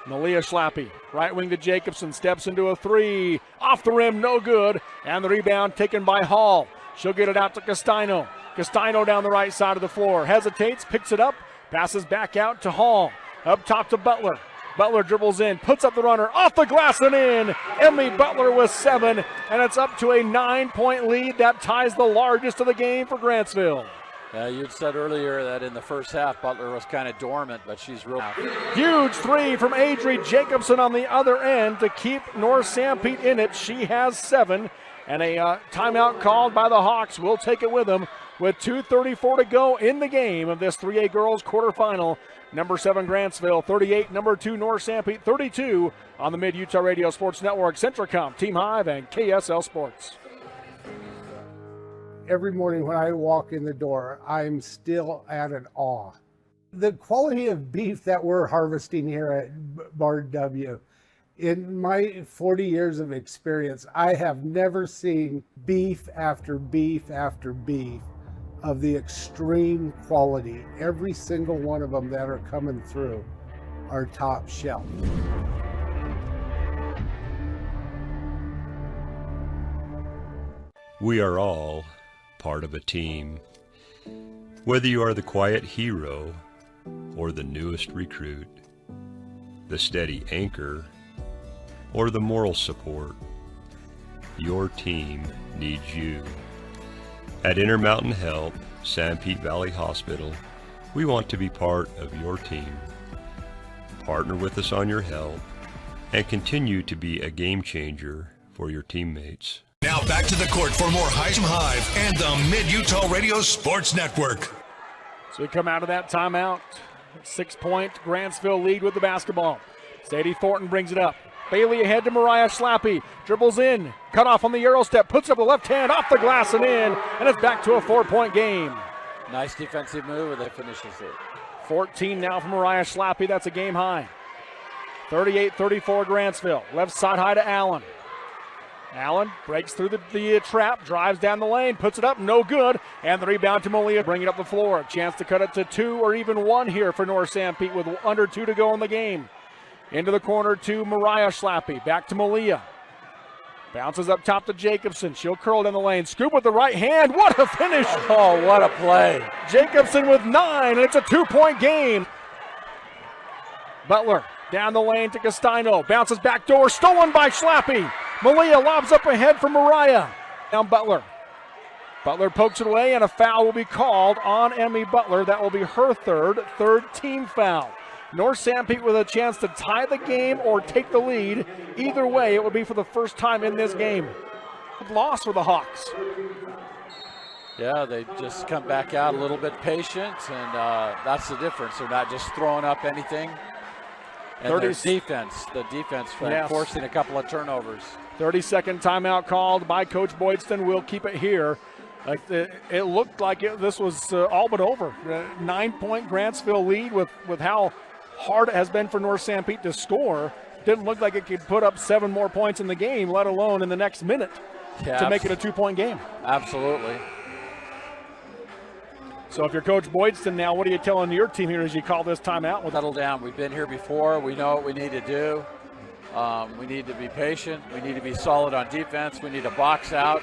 A: Malia Schlappe, right wing to Jacobson, steps into a three. Off the rim, no good. And the rebound taken by Hall. She'll get it out to Castino. Castino down the right side of the floor. Hesitates, picks it up, passes back out to Hall. Up top to Butler. Butler dribbles in, puts up the runner, off the glass and in. Emily Butler with 7, and it's up to a 9-point lead. That ties the largest of the game for Grantsville.
B: You'd said earlier that in the first half, Butler was kind of dormant, but she's real.
A: Huge three from Adri Jacobson on the other end to keep North Sanpete in it. She has 7, and a timeout called by the Hawks. We'll take it with them with 2:34 to go in the game of this 3A girls quarterfinal. Number 7 Grantsville, 38. Number 2 North Sanpete, 32 on the Mid-Utah Radio Sports Network, Centracom, Team Hive, and KSL Sports.
K: Every morning when I walk in the door, I'm still at an awe. The quality of beef that we're harvesting here at Bar W, in my 40 years of experience, I have never seen beef after beef after beef of the extreme quality. Every single one of them that are coming through are top shelf.
L: We are all part of a team. Whether you are the quiet hero or the newest recruit, the steady anchor or the moral support, your team needs you. At Intermountain Health, Sanpete Valley Hospital, we want to be part of your team. Partner with us on your health and continue to be a game changer for your teammates.
E: Now back to the court for more Hive and the Mid-Utah Radio Sports Network.
A: So we come out of that timeout. 6-point Grantsville lead with the basketball. Sadie Thornton brings it up. Bailey ahead to Mariah Schlappe. Dribbles in. Cut off on the Euro step. Puts up the left hand off the glass and in. And it's back to a 4-point game.
B: Nice defensive move that finishes it.
A: 14 now for Mariah Schlappe. That's a game high. 38-34 Grantsville. Left side high to Allen. Allen breaks through the trap, drives down the lane, puts it up, no good. And the rebound to Malia, bring it up the floor. Chance to cut it to 2 or even 1 here for North Sanpete with under 2 to go in the game. Into the corner to Mariah Schlappe, back to Malia. Bounces up top to Jacobson. She'll curl down the lane. Scoop with the right hand. What a finish!
B: Oh, what a play.
A: Jacobson with 9, and it's a 2-point game. Butler down the lane to Castino. Bounces back door, stolen by Schlappe. Malia lobs up ahead for Mariah. Now Butler. Butler pokes it away, and a foul will be called on Emmy Butler. That will be her third team foul. North Sanpete with a chance to tie the game or take the lead. Either way, it would be for the first time in this game. Loss for the Hawks.
B: Yeah, they just come back out a little bit patient, and that's the difference. They're not just throwing up anything. And their defense, forcing a couple of turnovers.
A: 30-second timeout called by Coach Boydston. We'll keep it here. It looked like this was all but over. 9-point Grantsville lead with how hard it has been for North Sanpete to score. Didn't look like it could put up 7 more points in the game, let alone in the next minute to make it a 2-point game.
B: Absolutely.
A: So if you're Coach Boydston now, what are you telling your team here as you call this timeout?
B: Settle down. We've been here before. We know what we need to do. We need to be patient. We need to be solid on defense. We need to box out.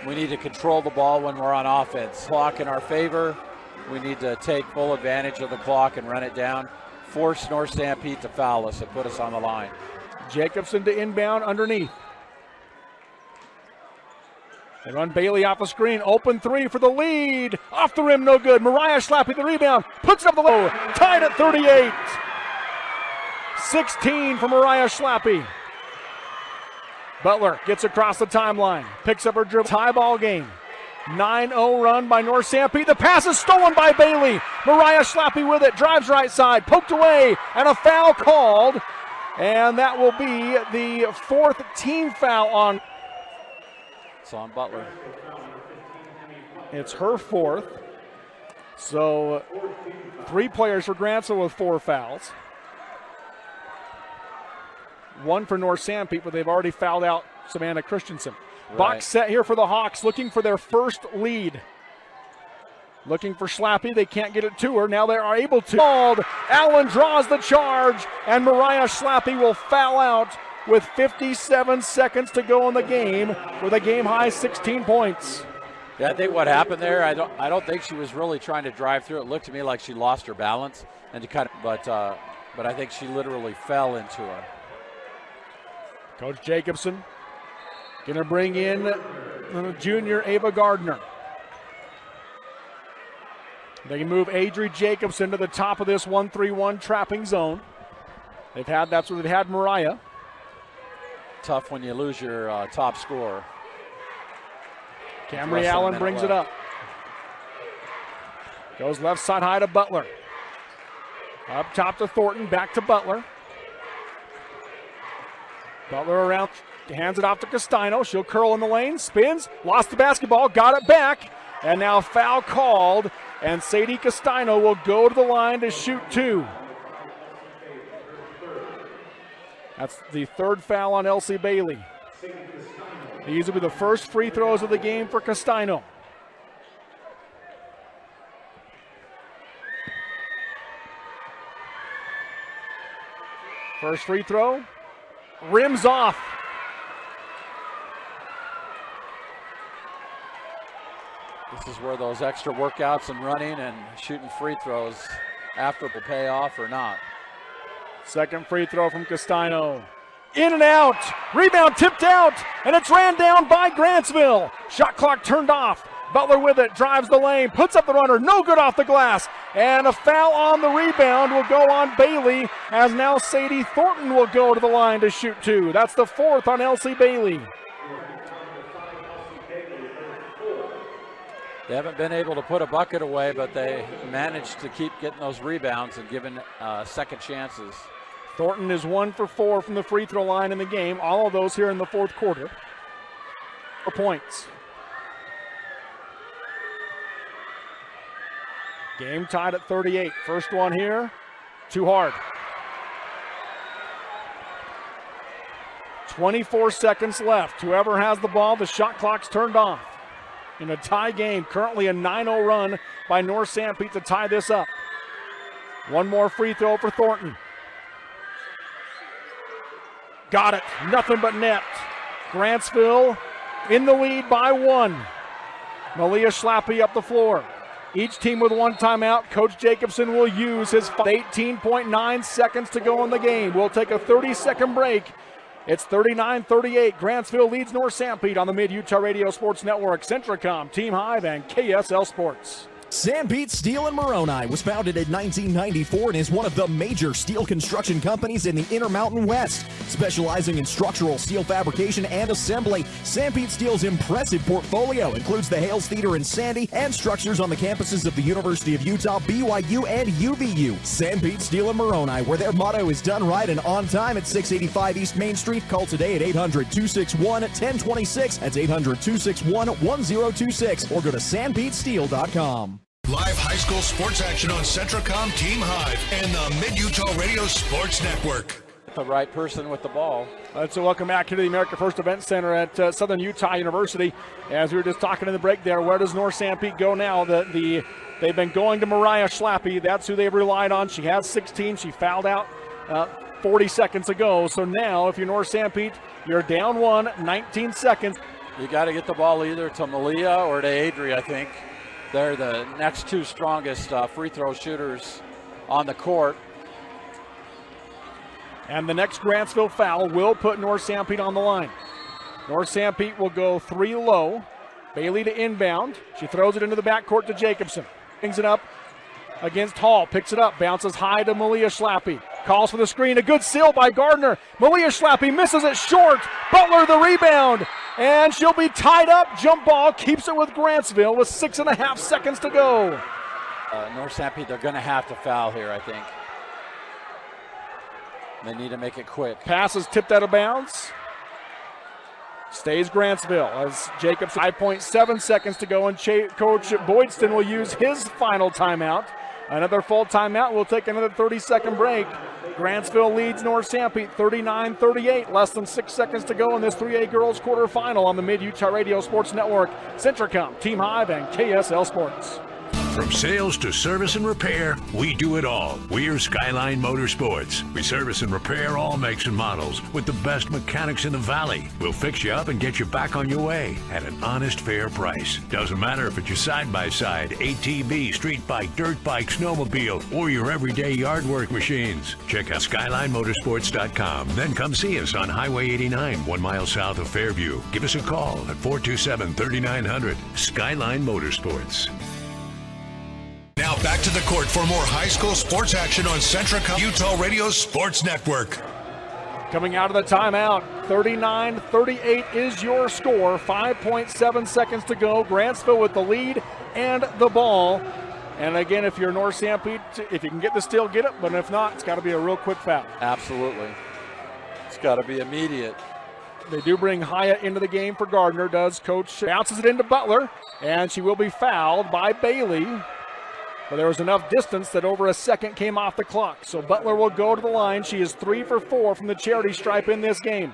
B: We need to control the ball when we're on offense. Clock in our favor. We need to take full advantage of the clock and run it down. Force North Sanpete to foul us and put us on the line.
A: Jacobson to inbound underneath. They run Bailey off a screen. Open 3 for the lead. Off the rim, no good. Mariah Schlappe the rebound. Puts it up the low. Tied at 38. 16 for Mariah Schlappe. Butler gets across the timeline. Picks up her dribble. Tie ball game. 9-0 run by North Sanpete. The pass is stolen by Bailey. Mariah Schlappe with it. Drives right side. Poked away. And a foul called. And that will be the 4th team foul on.
B: It's on Butler.
A: It's her 4th. So 3 players for Grantsville with 4 fouls. 1 for North Sanpete, but they've already fouled out Savannah Christensen. Right. Box set here for the Hawks, looking for their first lead. Looking for Schlappe. They can't get it to her. Now they are able to. Allen draws the charge, and Mariah Schlappe will foul out with 57 seconds to go in the game with a game-high 16 points.
B: Yeah, I think what happened there, I don't think she was really trying to drive through. It looked to me like she lost her balance and to cut it, but I think she literally fell into her.
A: Coach Jacobson going to bring in junior Ava Gardner. They can move Adri Jacobson to the top of this 1-3-1 trapping zone. That's where they've had Mariah.
B: Tough when you lose your top scorer.
A: Camry Allen brings it up. Goes left side high to Butler. Up top to Thornton, back to Butler. Butler around, hands it off to Castino. She'll curl in the lane, spins, lost the basketball, got it back, and now foul called, and Sadie Castino will go to the line to shoot 2. That's the 3rd foul on Elsie Bailey. These will be the first free throws of the game for Castino. First free throw, rims off.
B: This is where those extra workouts and running and shooting free throws after will pay off or not.
A: Second free throw from Castino. In and out. Rebound tipped out, and it's ran down by Grantsville. Shot clock turned off. Butler with it, drives the lane, puts up the runner, no good off the glass. And a foul on the rebound will go on Bailey, as now Sadie Thornton will go to the line to shoot two. That's the fourth on Elsie Bailey.
B: They haven't been able to put a bucket away, but they managed to keep getting those rebounds and giving second chances.
A: Thornton is 1 for 4 from the free throw line in the game. All of those here in the fourth quarter. 4 points. Game tied at 38. First one here, too hard. 24 seconds left. Whoever has the ball, the shot clock's turned off. In a tie game, currently a 9-0 run by North Sanpete to tie this up. One more free throw for Thornton. Got it, nothing but net. Grantsville in the lead by 1. Malia Schlappe up the floor. Each team with one timeout. Coach Jacobson will use his 18.9 seconds to go in the game. We'll take a 30-second break. It's 39-38. Grantsville leads North Sanpete on the Mid-Utah Radio Sports Network, Centracom, Team Hive, and KSL Sports.
M: Sanpete Steel and Moroni was founded in 1994 and is one of the major steel construction companies in the Intermountain West. Specializing in structural steel fabrication and assembly, Sanpete Steel's impressive portfolio includes the Hales Theater in Sandy and structures on the campuses of the University of Utah, BYU, and UVU. Sanpete Steel and Moroni, where their motto is done right and on time, at 685 East Main Street. Call today at 800-261-1026. That's 800-261-1026. Or go to sanpetesteel.com.
E: Live high school sports action on Centracom, Team Hive, and the Mid-Utah Radio Sports Network.
B: The right person with the ball.
A: So welcome back to the America First Event Center at Southern Utah University. As we were just talking in the break there, where does North Sanpete go now? They've been going to Mariah Schlappe. That's who they've relied on. She has 16. She fouled out 40 seconds ago. So now, if you're North Sanpete, you're down 1, 19 seconds.
B: You got to get the ball either to Malia or to Adri, I think. They're the next two strongest free throw shooters on the court.
A: And the next Grantsville foul will put North Sanpete on the line. North Sanpete will go 3 low. Bailey to inbound. She throws it into the backcourt to Jacobson. Brings it up against Hall. Picks it up. Bounces high to Malia Schlappe. Calls for the screen. A good steal by Gardner. Malia Schlappe misses it short. Butler the rebound. And she'll be tied up. Jump ball keeps it with Grantsville with 6.5 seconds to go.
B: North Sanpete, they're going to have to foul here, I think. They need to make it quick.
A: Pass is tipped out of bounds. Stays Grantsville as Jacobs 5.7 seconds to go, and Coach Boydston will use his final timeout. Another full timeout. We'll take another 30-second break. Grantsville leads North Sanpete 39-38. Less than 6 seconds to go in this 3A girls quarterfinal on the Mid-Utah Radio Sports Network, Centracom, Team Hive, and KSL Sports.
E: From sales to service and repair, we do it all. We're Skyline Motorsports. We service and repair all makes and models with the best mechanics in the valley. We'll fix you up and get you back on your way at an honest, fair price. Doesn't matter if it's your side-by-side, ATV, street bike, dirt bike, snowmobile, or your everyday yard work machines. Check out SkylineMotorsports.com. Then come see us on Highway 89, 1 mile south of Fairview. Give us a call at 427-3900. Skyline Motorsports. Now back to the court for more high school sports action on Centracom Utah Radio Sports Network.
A: Coming out of the timeout, 39-38 is your score. 5.7 seconds to go. Grantsville with the lead and the ball. And again, if you're North Sanpete, if you can get the steal, get it. But if not, it's got to be a real quick foul.
B: Absolutely. It's got to be immediate.
A: They do bring Hyatt into the game for Gardner, does Coach. Bounces it into Butler, and she will be fouled by Bailey. But there was enough distance that over a second came off the clock. So Butler will go to the line. She is 3 for 4 from the charity stripe in this game.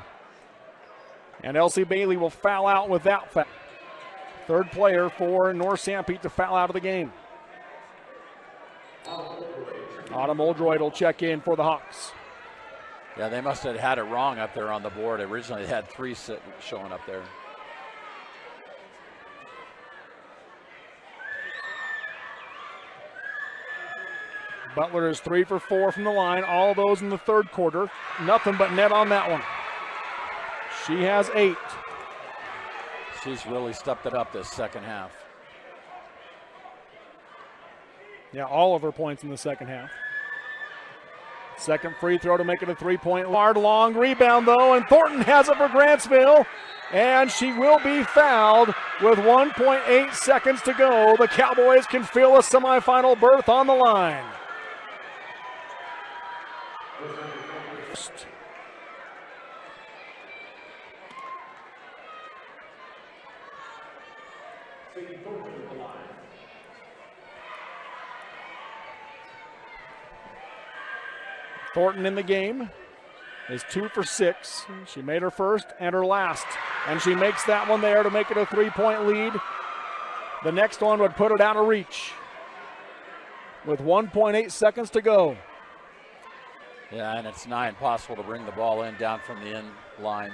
A: And Elsie Bailey will foul out with that foul. Third player for North Sanpete to foul out of the game. Autumn Oldroyd will check in for the Hawks.
B: Yeah, they must have had it wrong up there on the board. Originally they had 3 showing up there.
A: Butler is 3 for 4 from the line. All those in the third quarter. Nothing but net on that one. She has 8.
B: She's really stepped it up this second half.
A: Yeah, all of her points in the second half. Second free throw to make it a three-point. Hard long rebound, though, and Thornton has it for Grantsville, and she will be fouled with 1.8 seconds to go. The Cowboys can feel a semifinal berth on the line. Thornton in the game is 2 for 6. She made her first and her last, and she makes that one there to make it a 3-point lead. The next one would put it out of reach with 1.8 seconds to go.
B: Yeah, and it's nigh impossible to bring the ball in down from the end line.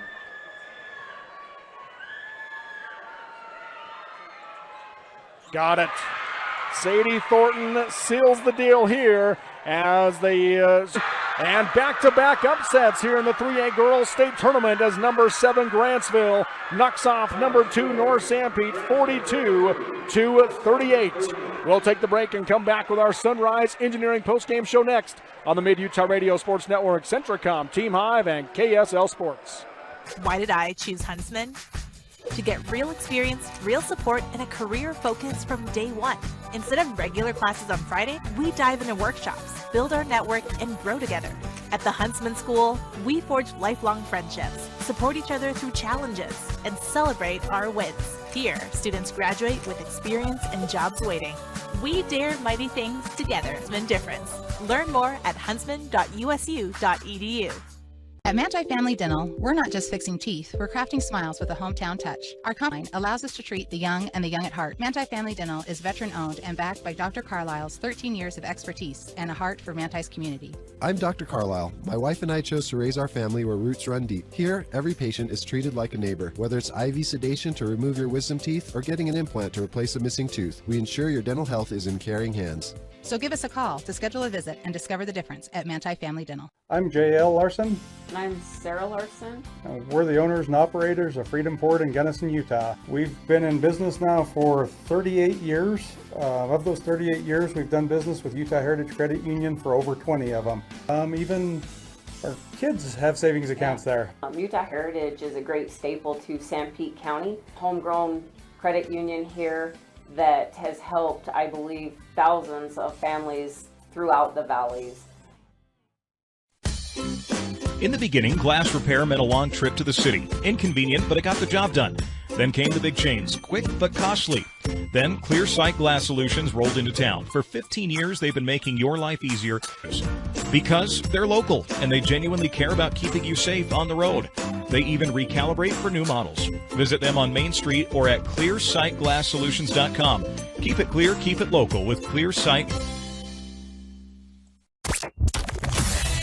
A: Got it. Sadie Thornton seals the deal here as the and back-to-back upsets here in the 3A Girls State Tournament as number 7 Grantsville knocks off number 2 North Sanpete 42-38. We'll take the break and come back with our Sunrise Engineering postgame show next on the Mid-Utah Radio Sports Network, Centricom, Team Hive, and KSL Sports.
N: Why did I choose Huntsman? To get real experience, real support, and a career focus from day one. Instead of regular classes on Friday, we dive into workshops, build our network, and grow together. At the Huntsman School, we forge lifelong friendships, support each other through challenges, and celebrate our wins. Here, students graduate with experience and jobs waiting. We dare mighty things together. Huntsman Difference. Learn more at huntsman.usu.edu.
O: At Manti Family Dental, we're not just fixing teeth, we're crafting smiles with a hometown touch. Our company allows us to treat the young and the young at heart. Manti Family Dental is veteran-owned and backed by Dr. Carlisle's 13 years of expertise and a heart for Manti's community.
P: I'm Dr. Carlisle. My wife and I chose to raise our family where roots run deep. Here, every patient is treated like a neighbor. Whether it's IV sedation to remove your wisdom teeth or getting an implant to replace a missing tooth, we ensure your dental health is in caring hands.
O: So give us a call to schedule a visit and discover the difference at Manti Family Dental.
Q: I'm J.L. Larson.
R: And I'm Sarah Larson.
Q: We're the owners and operators of Freedom Port in Gunnison, Utah. We've been in business now for 38 years. Of those 38 years, we've done business with Utah Heritage Credit Union for over 20 of them. Even our kids have savings accounts there.
R: Utah Heritage is a great staple to Sanpete County. Homegrown credit union here that has helped, I believe, thousands of families throughout the valleys.
T: In the beginning, glass repair meant a long trip to the city. Inconvenient, but it got the job done. Then came the big chains, quick but costly. Then Clear Sight Glass Solutions rolled into town. For 15 years, they've been making your life easier because they're local and they genuinely care about keeping you safe on the road. They even recalibrate for new models. Visit them on Main Street or at clearsightglasssolutions.com. Keep it clear, keep it local with Clear Sight.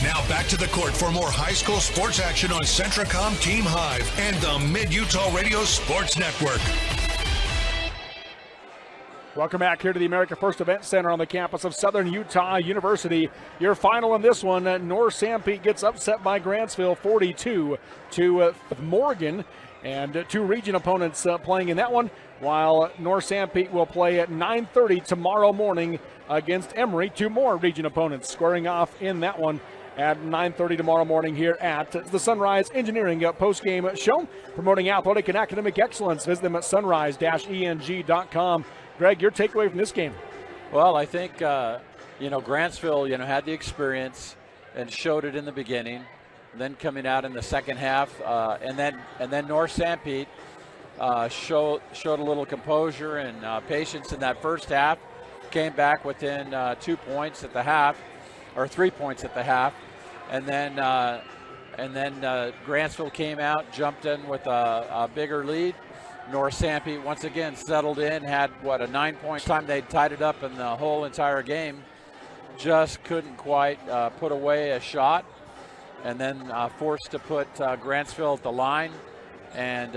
E: Now back to the court for more high school sports action on Centricom, Team Hive, and the Mid-Utah Radio Sports Network.
A: Welcome back here to the America First Event Center on the campus of Southern Utah University. Your final in this one, North Sanpete gets upset by Grantsville 42 to Morgan, and 2 region opponents playing in that one, while North Sanpete will play at 9:30 tomorrow morning against Emory. 2 more region opponents squaring off in that one at 9:30 tomorrow morning here at the Sunrise Engineering postgame show, promoting athletic and academic excellence. Visit them at sunrise-eng.com. Greg, your takeaway from this game?
B: Well, I think, Grantsville, had the experience and showed it in the beginning. Then coming out in the second half, and then North Sanpete showed a little composure and patience in that first half. Came back within 2 points at the half, or 3 points at the half, and then Grantsville came out, jumped in with a bigger lead. North Sanpete once again settled in, had a 9-point time. They tied it up in the whole entire game. Just couldn't quite put away a shot, and then forced to put Grantsville at the line, and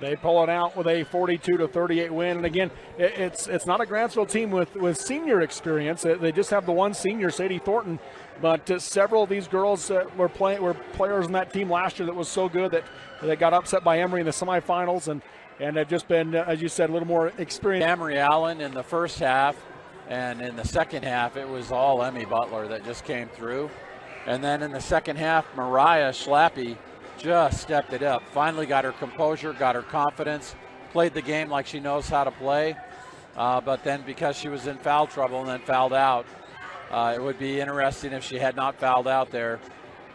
A: they pull it out with a 42-38 win. And again, it's not a Grantsville team with senior experience. They just have the one senior, Sadie Thornton, but several of these girls were players in that team last year that was so good that they got upset by Emory in the semifinals, and have just been, as you said, a little more experienced.
B: Emory Allen in the first half And in the second half, it was all Emmy Butler that just came through. And then in the second half, Mariah Schlappe just stepped it up. Finally got her composure, got her confidence, played the game like she knows how to play. But then because she was in foul trouble and then fouled out, it would be interesting if she had not fouled out there.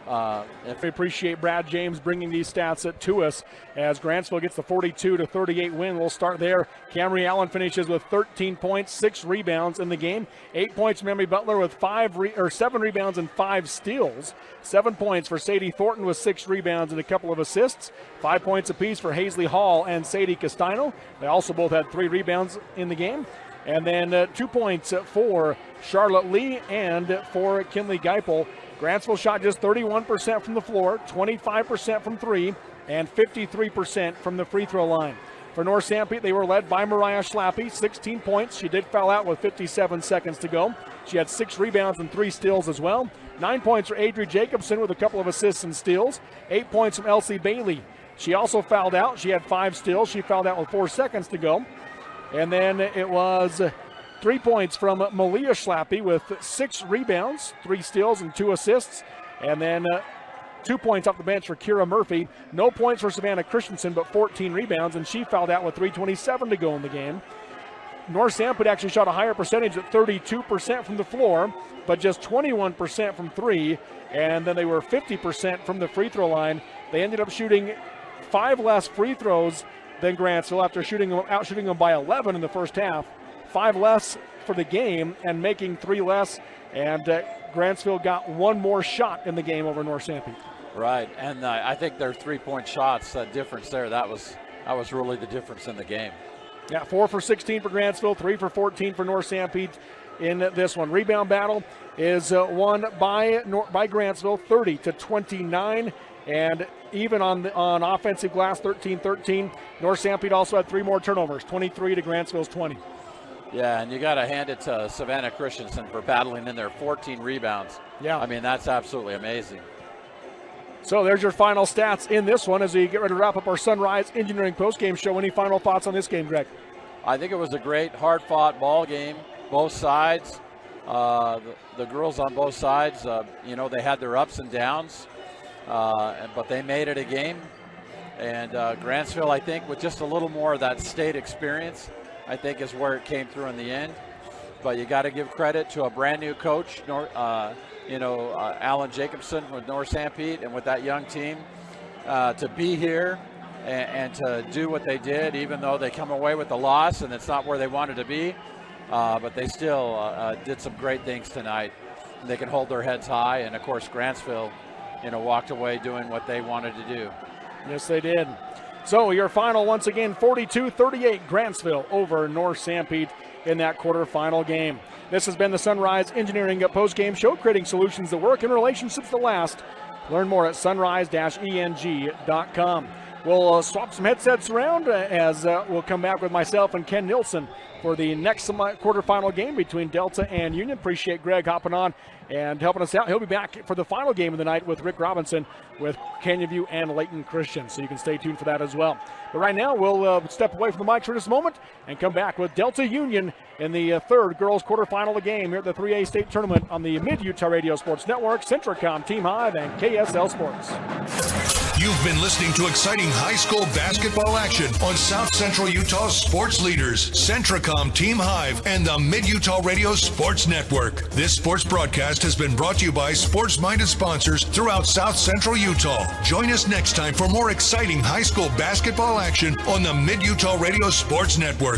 A: We appreciate Brad James bringing these stats to us as Grantsville gets the 42-38 win. We'll start there. Camry Allen finishes with 13 points, 6 rebounds in the game. 8 points from Emmy Butler with 7 rebounds and 5 steals. 7 points for Sadie Thornton with 6 rebounds and a couple of assists. 5 points apiece for Hazley Hall and Sadie Castino. They also both had 3 rebounds in the game. And then 2 points for Charlotte Lee and for Kinley Geipel. Grantsville shot just 31% from the floor, 25% from 3, and 53% from the free throw line. For North Sanpete, they were led by Mariah Schlappe, 16 points. She did foul out with 57 seconds to go. She had 6 rebounds and 3 steals as well. 9 points for Adri Jacobson with a couple of assists and steals. 8 points from Elsie Bailey. She also fouled out. She had 5 steals. She fouled out with 4 seconds to go. And then it was 3 points from Malia Schlappe with 6 rebounds, 3 steals, and 2 assists. And then 2 points off the bench for Kira Murphy. No points for Savannah Christensen, but 14 rebounds, and she fouled out with 3:27 to go in the game. North Sanpete actually shot a higher percentage at 32% from the floor, but just 21% from 3, and then they were 50% from the free throw line. They ended up shooting 5 less free throws than Grantsville after outshooting them by 11 in the first half. 5 less for the game and making 3 less, and Grantsville got 1 more shot in the game over North Sanpete.
B: Right, and I think their 3-point shots, that difference there, that was really the difference in the game.
A: Yeah, 4 for 16 for Grantsville, 3 for 14 for North Sanpete in this one. Rebound battle is won by Grantsville, 30-29. And even on offensive glass, 13-13. North Sanpete also had 3 more turnovers, 23 to Grantsville's 20.
B: Yeah, and you got to hand it to Savannah Christensen for battling in there, 14 rebounds.
A: Yeah.
B: I mean, that's absolutely amazing.
A: So there's your final stats in this one as we get ready to wrap up our Sunrise Engineering postgame show. Any final thoughts on this game, Greg?
B: I think it was a great, hard-fought ball game, both sides. The girls on both sides, they had their ups and downs, but they made it a game. And Grantsville, I think, with just a little more of that state experience, I think is where it came through in the end. But you got to give credit to a brand new coach, Alan Jacobson with North Sanpete, and with that young team to be here and to do what they did, even though they come away with a loss and it's not where they wanted to be. But they still did some great things tonight. They can hold their heads high, and of course Grantsville, walked away doing what they wanted to do.
A: Yes, they did. So your final, once again, 42-38, Grantsville over North Sanpete in that quarterfinal game. This has been the Sunrise Engineering postgame show, creating solutions that work and relationships that last. Learn more at sunrise-eng.com. We'll swap some headsets around as we'll come back with myself and Ken Nilsson for the next quarterfinal game between Delta and Union. Appreciate Greg hopping on and helping us out. He'll be back for the final game of the night with Rick Robinson with Canyon View and Layton Christian, so you can stay tuned for that as well. But right now, we'll step away from the mics for just a moment and come back with Delta Union in the third girls quarterfinal of the game here at the 3A state tournament on the Mid-Utah Radio Sports Network, Centricom, Team Hive, and KSL Sports.
E: You've been listening to exciting high school basketball action on South Central Utah's sports leaders, Centricom, Team Hive, and the Mid-Utah Radio Sports Network. This sports broadcast has been brought to you by sports-minded sponsors throughout South Central Utah. Join us next time for more exciting high school basketball action on the Mid-Utah Radio Sports Network.